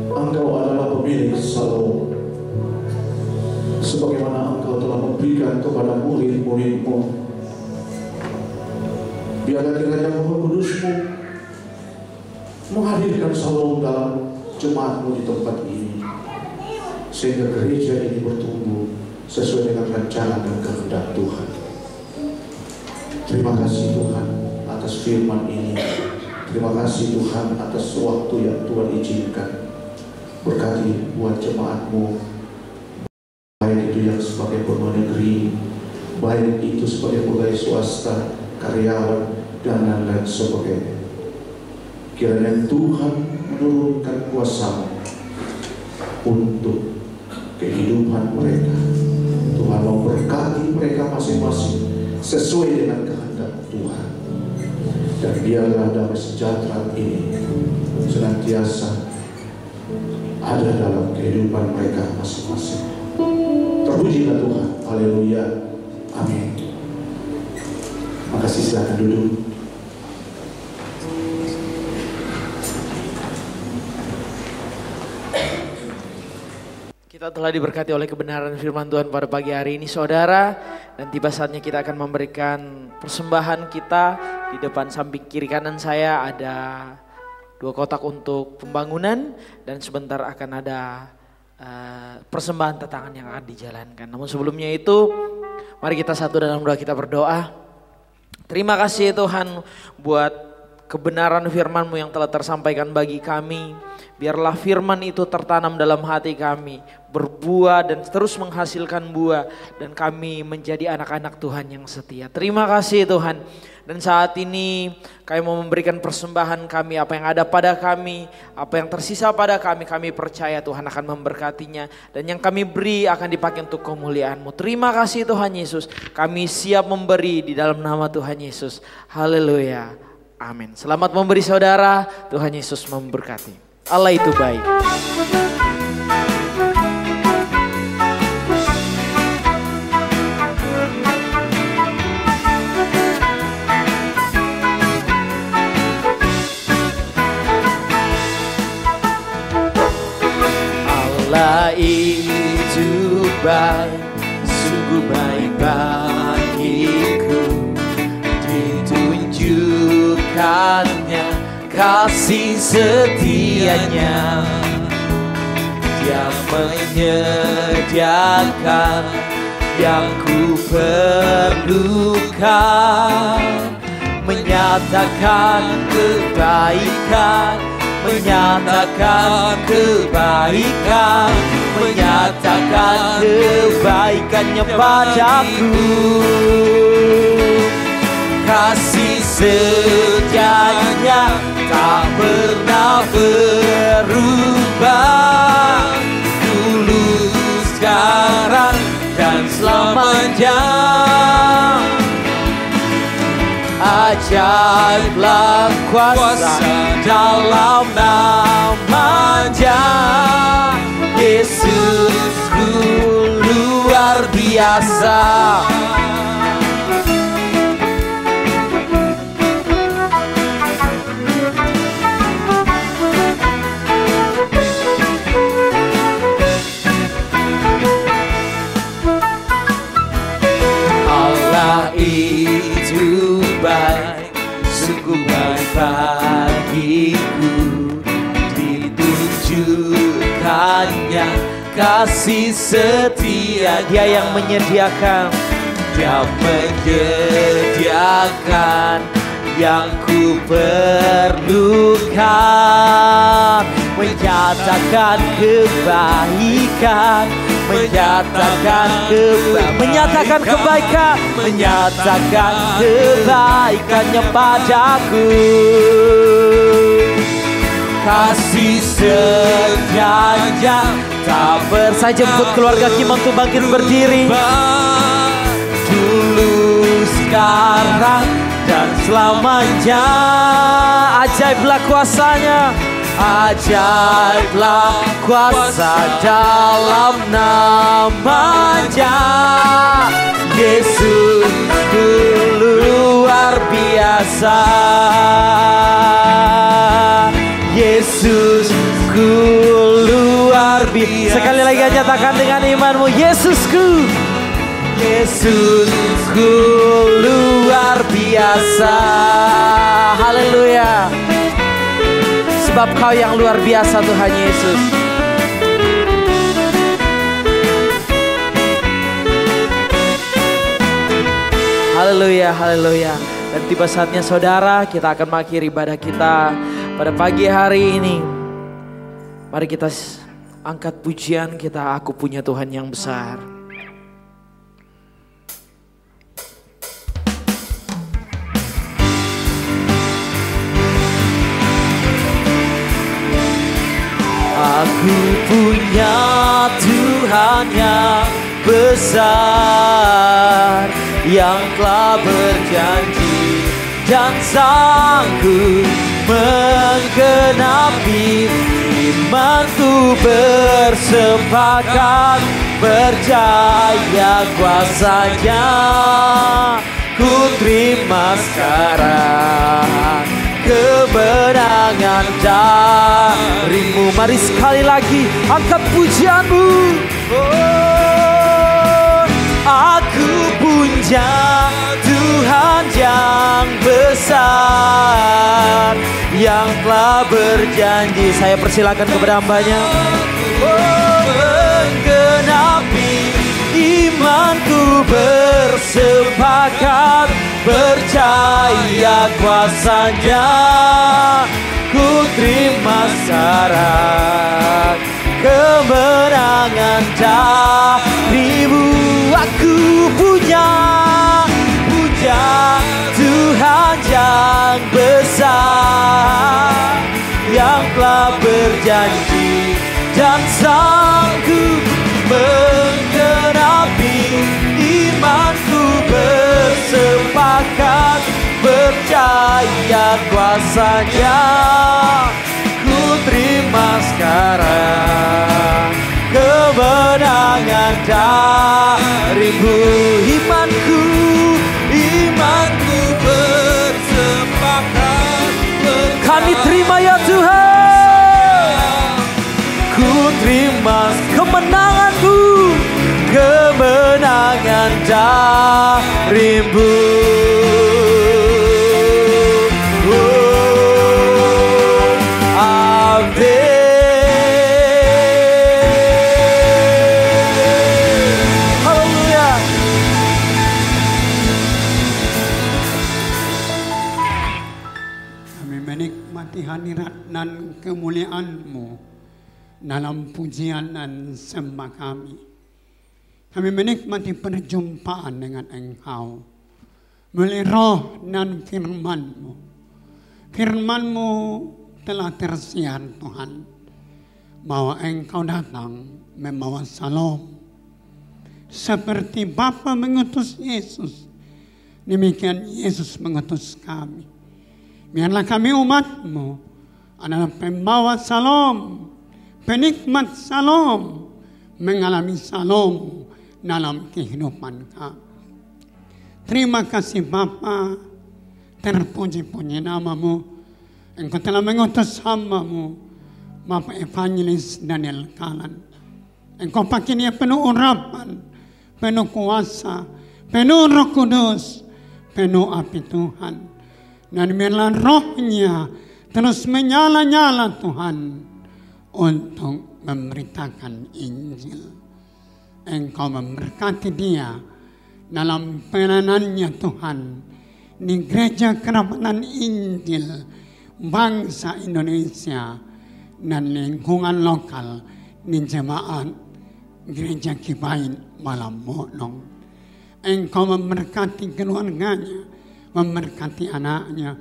Engkau adalah pemilik Shalom. Sebagaimana Engkau telah memberikan kepada murid-murid-Mu, biarlah kiranya Roh Kudus-Mu menghadirkan Shalom dalam jemaat-Mu di tempat ini, sehingga gereja ini bertumbuh sesuai dengan rencana dan kehendak Tuhan. Terima kasih Tuhan atas firman ini. Terima kasih Tuhan atas waktu yang Tuhan izinkan. Berkati buat jemaat-Mu, baik itu yang sebagai pegawai negeri, baik itu sebagai pegawai swasta, karyawan, dan lain-lain sebagainya. Kiranya Tuhan menurunkan kuasa untuk kehidupan mereka. Tuhan memberkati mereka masing-masing sesuai dengan kehendak Tuhan. Dan biarlah damai sejahtera ini senantiasa ada dalam kehidupan mereka masing-masing. Terpujilah Tuhan. Haleluya. Amin. Makasih, silakan duduk. Kita telah diberkati oleh kebenaran firman Tuhan pada pagi hari ini saudara. Dan tiba saatnya kita akan memberikan persembahan kita. Di depan samping kiri kanan saya ada 2 kotak untuk pembangunan. Dan sebentar akan ada persembahan tantangan yang akan dijalankan. Namun sebelumnya itu mari kita satu dalam doa, kita berdoa. Terima kasih Tuhan buat kebenaran firman-Mu yang telah tersampaikan bagi kami. Biarlah firman itu tertanam dalam hati kami, berbuah dan terus menghasilkan buah, dan kami menjadi anak-anak Tuhan yang setia. Terima kasih Tuhan. Dan saat ini kami mau memberikan persembahan kami, apa yang ada pada kami, apa yang tersisa pada kami percaya Tuhan akan memberkatinya. Dan yang kami beri akan dipakai untuk kemuliaan-Mu. Terima kasih Tuhan Yesus, kami siap memberi di dalam nama Tuhan Yesus. Haleluya, amin. Selamat memberi saudara, Tuhan Yesus memberkati. Allah itu baik. Allah itu baik, sungguh baik bagiku. Ditunjukkannya kasih setianya, Dia menyediakan yang ku perlukan, menyatakan kebaikan, menyatakan kebaikan, menyatakan kebaikannya padaku. Kasih setianya tak pernah berubah, dulu, sekarang, dan selamanya. Ajaiblah kuasa dalam nama-Nya, Yesusku luar biasa. Itu baik, sungguh baik bagiku. Ditunjukkannya kasih setia, Dia yang menyediakan, Dia menyediakan yang ku perlukan, menyatakan kebaikan, menyatakan kebaikan, menyatakan kebaikannya padaku. Kasih setianya tak saya jemput keluarga Kimon untuk bangkit berdiri. Dulu, sekarang, dan selamanya. Ajaiblah kuasanya, ajaiblah kuasa dalam nama-Nya, Yesus luar biasa. Yesusku luar biasa. Sekali lagi nyatakan dengan imanmu, Yesusku, Yesusku luar biasa. Haleluya. Sebab Kau yang luar biasa Tuhan Yesus. Haleluya, haleluya. Dan tiba saatnya saudara, kita akan mengakhiri ibadah kita pada pagi hari ini. Mari kita angkat pujian kita, Aku Punya Tuhan Yang Besar. Aku punya Tuhan yang besar, yang telah berjanji dan sanggup menggenapi imanku. Bersepakat percaya kuasa-Nya, ku terima sekarang kemenangan dan darimu. Mari sekali lagi angkat pujianmu. Oh, aku punya Tuhan yang besar, yang telah berjanji. Saya persilakan kepada hambanya. Oh, menggenapi imanku bersepakat, percaya kuasanya, ku terima syarat kemenangan darimu. Aku punya Tuhan yang besar, yang telah berjanji dan sanggup menggenapi imanku bersepakat, percaya kuasanya, ku terima sekarang kemenangan darimu. Imanku bersepakat, kami terima ya Tuhan. Ku terima kemenanganmu, kemenangan darimu. Hadirat dan kemuliaan-Mu dalam pujian dan sembah kami. Kami menikmati perjumpaan dengan Engkau melalui roh dan firman-Mu. Firman-Mu telah tersiar Tuhan, bahwa Engkau datang membawa salam. Seperti Bapa mengutus Yesus, demikian Yesus mengutus kami. Biarlah kami umat-Mu adalah pembawa salam, penikmat salam, mengalami salam dalam kehidupan kami. Terima kasih Bapa, terpuji-puji nama-Mu. Engkau telah mengutus hamba-Mu, Bapak Evangelis Daniel Kalan. Engkau pakai dia penuh urapan, penuh kuasa, penuh Roh Kudus, penuh api Tuhan. Dan biarlah rohnya terus menyala-nyala Tuhan untuk memberitakan Injil. Engkau memberkati dia dalam peranannya Tuhan di gereja kerapatan Injil bangsa Indonesia dan lingkungan lokal di jemaat gereja Kibain Malam Monong. Engkau memberkati keluarganya, memberkati anaknya,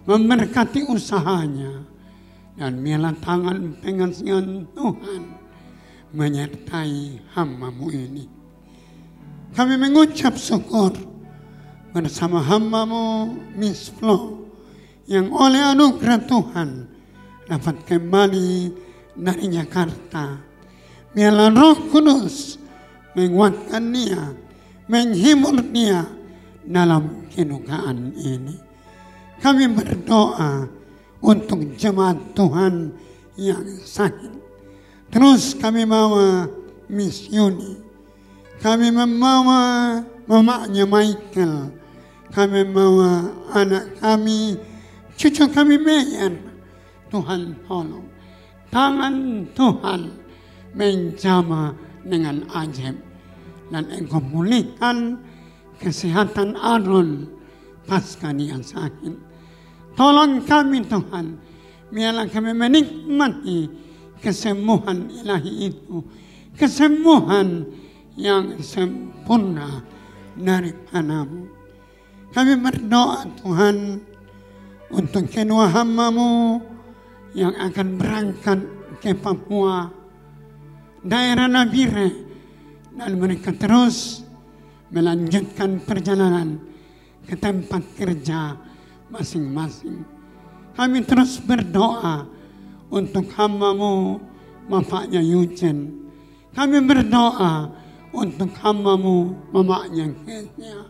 memberkati usahanya, dan biarlah tangan pengasihan Tuhan menyertai hamba-Mu ini. Kami mengucap syukur bersama hamba-Mu Miss Flo yang oleh anugerah Tuhan dapat kembali dari Jakarta. Biarlah Roh Kudus menguatkan dia, menghibur dia dalam kedukaan ini. Kami berdoa untuk jemaat Tuhan yang sakit. Terus kami bawa Miss Yuni, kami membawa mamanya Michael, kami membawa anak kami, cucu kami Meyer. Tuhan tolong, tangan Tuhan menjamah dengan ajaib, dan Engkau pulihkan kesehatan Aaron pasca dia sakit. Tolong kami Tuhan, biarlah kami menikmati kesembuhan ilahi itu, kesembuhan yang sempurna daripada-Mu. Kami berdoa Tuhan untuk kedua hamba-Mu yang akan berangkat ke Papua, daerah Nabire, dan mereka terus melanjutkan perjalanan ke tempat kerja masing-masing. Kami terus berdoa untuk hamba-Mu bapaknya Yujen. Kami berdoa untuk hamba-Mu mamanya Kesia.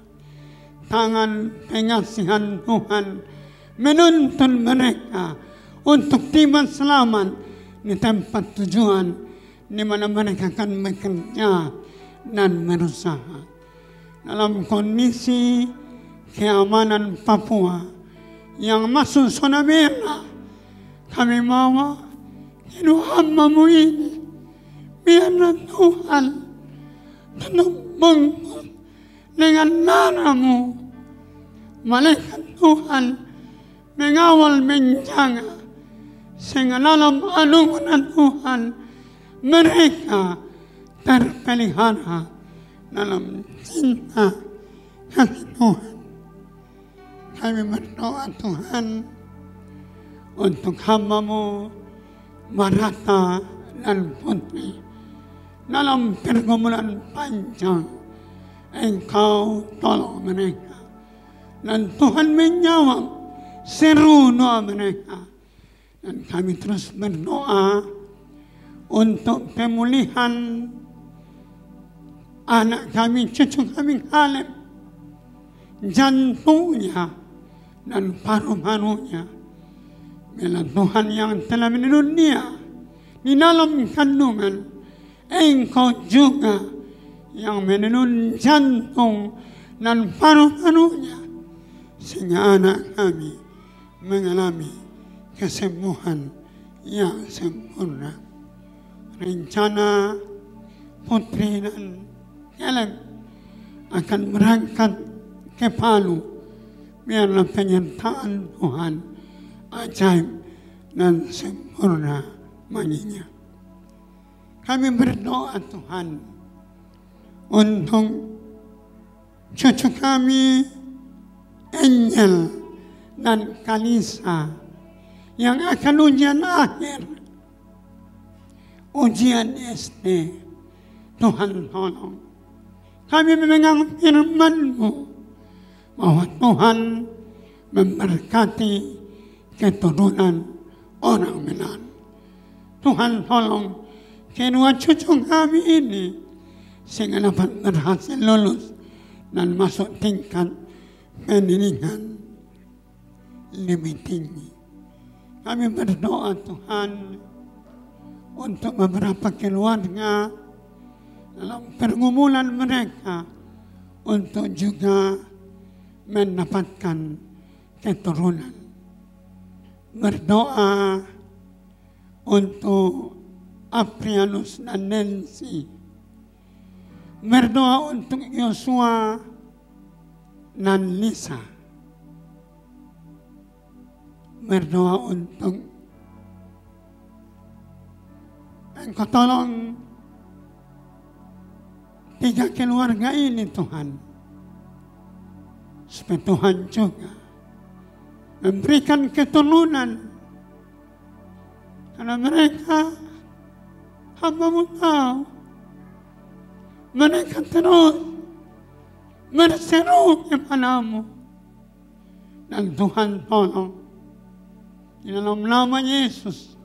Tangan pengasihan Tuhan menuntun mereka untuk tiba selamat di tempat tujuan di mana mereka akan bekerja dan berusaha. Dalam kondisi keamanan Papua yang masuk zona merah, kami bawa hidup hamba-Mu ini. Biarlah Tuhan tetap bengkok dengan darah-Mu. Malaikat Tuhan mengawal menjaga sehingga dalam anugerah Tuhan mereka terpelihara dalam cinta kasih Tuhan. Kami berdoa Tuhan untuk hamba-Mu Barata dan Putri dalam pergumulan panjang. Engkau tolong mereka dan Tuhan menjawab seru doa mereka. Dan kami terus berdoa untuk pemulihan anak kami, cucu kami Kaleb, jantungnya dan paru-parunya. Bila Tuhan yang telah melindungi dia di dalam kandungan, Engkau juga yang melindungi jantung dan paru-parunya, sehingga anak kami mengalami kesembuhan yang sempurna. Rencana Putri dan Caleb akan berangkat ke Palu. Biarlah penyertaan Tuhan ajaib dan sempurna baginya. Kami berdoa Tuhan untuk cucu kami Angel dan Kalisa yang akan ujian akhir, ujian SD. Tuhan tolong. Kami memegang firman-Mu bahwa Tuhan memberkati keturunan orang benar. Tuhan tolong kedua cucu kami ini sehingga dapat berhasil lulus dan masuk tingkat pendidikan lebih tinggi. Kami berdoa Tuhan untuk beberapa keluarga dalam pergumulan mereka untuk juga mendapatkan keturunan. Berdoa untuk Aprianus dan Nancy. Berdoa untuk Yosua dan Lisa. Berdoa untuk Engkau tolong 3 keluarga ini Tuhan, supaya Tuhan juga memberikan keturunan, karena mereka hamba-Mu tahu mereka terus berseru kepada-Mu, dan Tuhan tolong di dalam nama Yesus,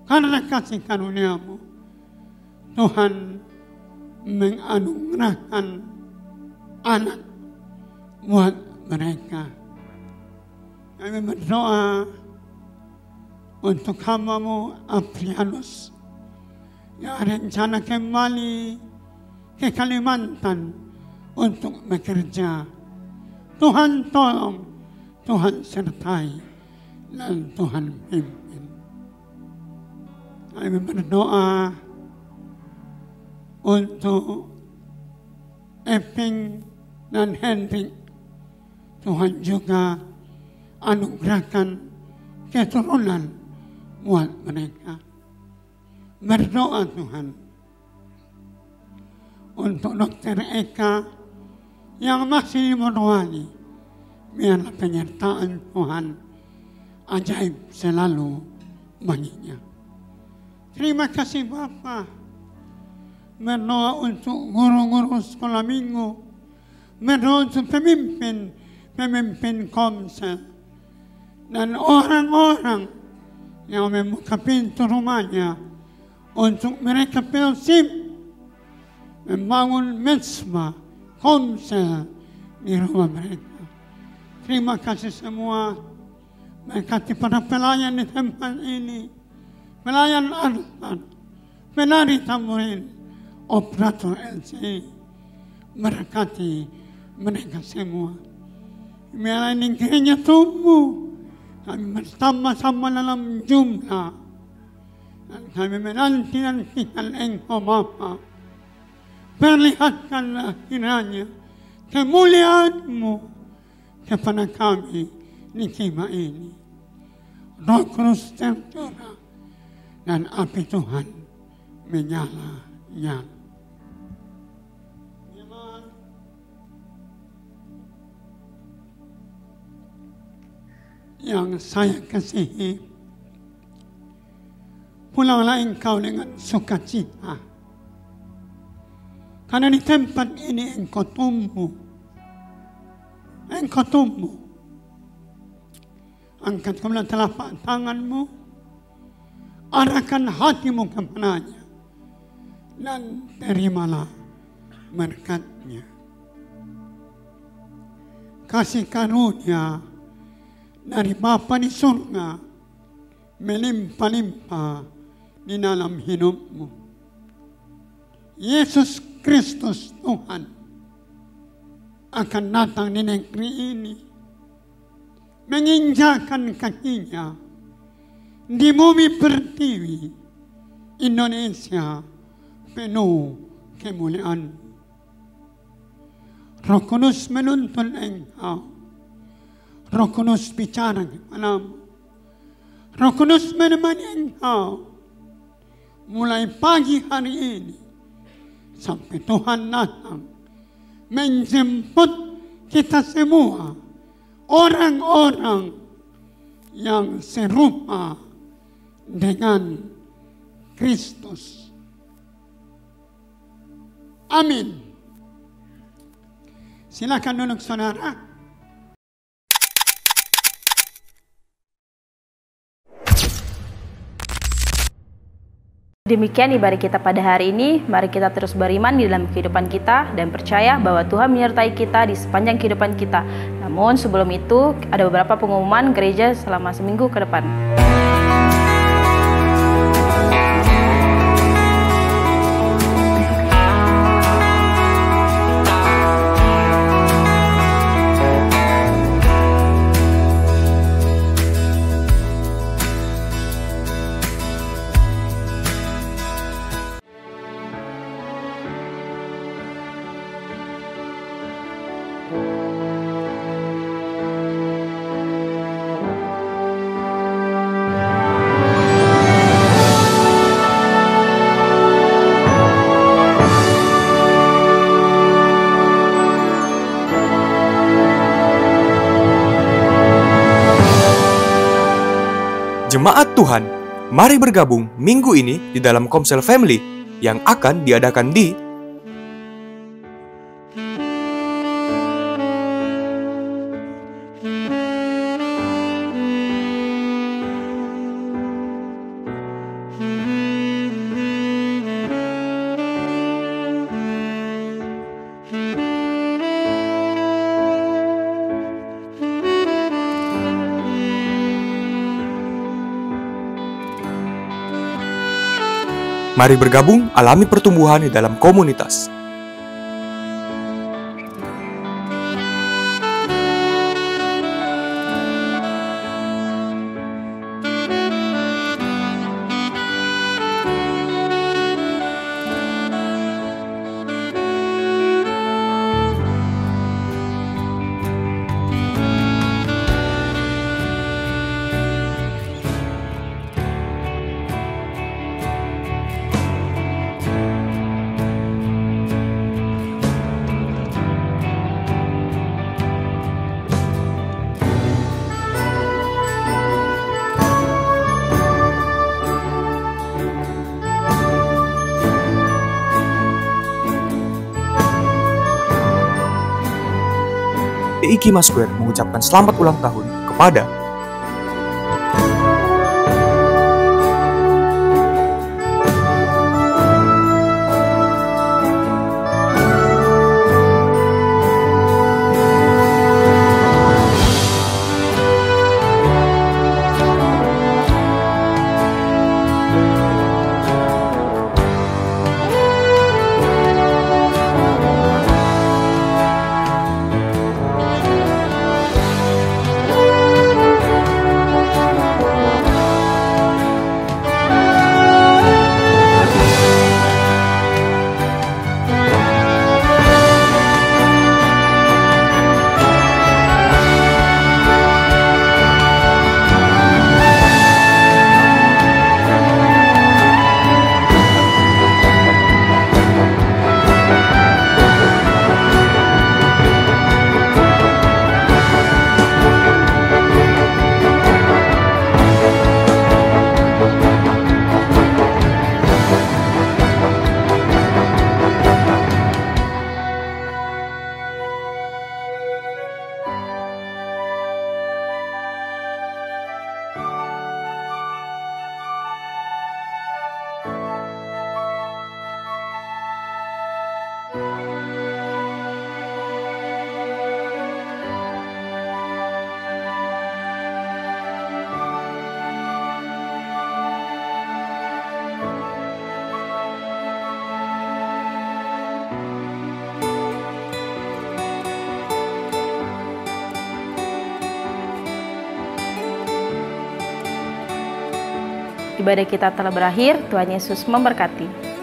karena kasih karunia-Mu Tuhan menganugerahkan anak buat mereka. Kami berdoa untuk hamba-Mu Aprianus yang rencana kembali ke Kalimantan untuk bekerja. Tuhan tolong, Tuhan sertai, dan Tuhan pimpin. Kami berdoa untuk Eping dan Hendrik. Tuhan juga anugerahkan keturunan buat mereka. Berdoa Tuhan untuk Dr. Eka yang masih di Morowali. Biarlah penyertaan Tuhan ajaib selalu baginya. Terima kasih Bapak. Berdoa untuk guru-guru sekolah minggu. Berdoa untuk pemimpin Komsel. Dan orang-orang yang membuka pintu rumahnya untuk mereka persib membangun mesbah Komsel di rumah mereka. Terima kasih semua. Berkati para pelayan di tempat ini. pelayan Arman, penari tamborin, operator LC, berkati mereka semua. Biarlah ini gereja tumbuh, kami bersama-sama dalam jumlah, dan kami menanti-nantikan Engkau Bapa. Perlihatkanlah kiranya kemuliaan-Mu kepada kami di kemah ini. Roh Kudus tercurah dan api Tuhan menyala-nyala. Yang saya kasihi, pulanglah engkau dengan sukacita. Karena di tempat ini engkau tumbuh. Engkau tumbuh. Angkat kemudian telapak tanganmu, arahkan hatimu kepadanya, dan terimalah berkatnya. Kasih karunia dari Bapa di surga melimpah-limpah di dalam hidupmu. Yesus Kristus Tuhan akan datang di negeri ini, menginjakan kakinya di bumi pertiwi Indonesia penuh kemuliaan. Roh Kudus menuntun engkau. Roh Kudus bicara kepadamu. Roh Kudus menemani engkau mulai pagi hari ini sampai Tuhan datang menjemput kita semua, orang-orang yang serupa dengan Kristus. Amin. Silakan duduk saudara. Demikian ibadah kita pada hari ini. Mari kita terus beriman di dalam kehidupan kita dan percaya bahwa Tuhan menyertai kita di sepanjang kehidupan kita. Namun sebelum itu ada beberapa pengumuman gereja selama seminggu ke depan. Jemaat Tuhan, mari bergabung minggu ini di dalam Komsel Family yang akan diadakan di Mari bergabung, alami pertumbuhan di dalam komunitas. EIKI Masquer mengucapkan selamat ulang tahun kepada Ibadah kita telah berakhir. Tuhan Yesus memberkati.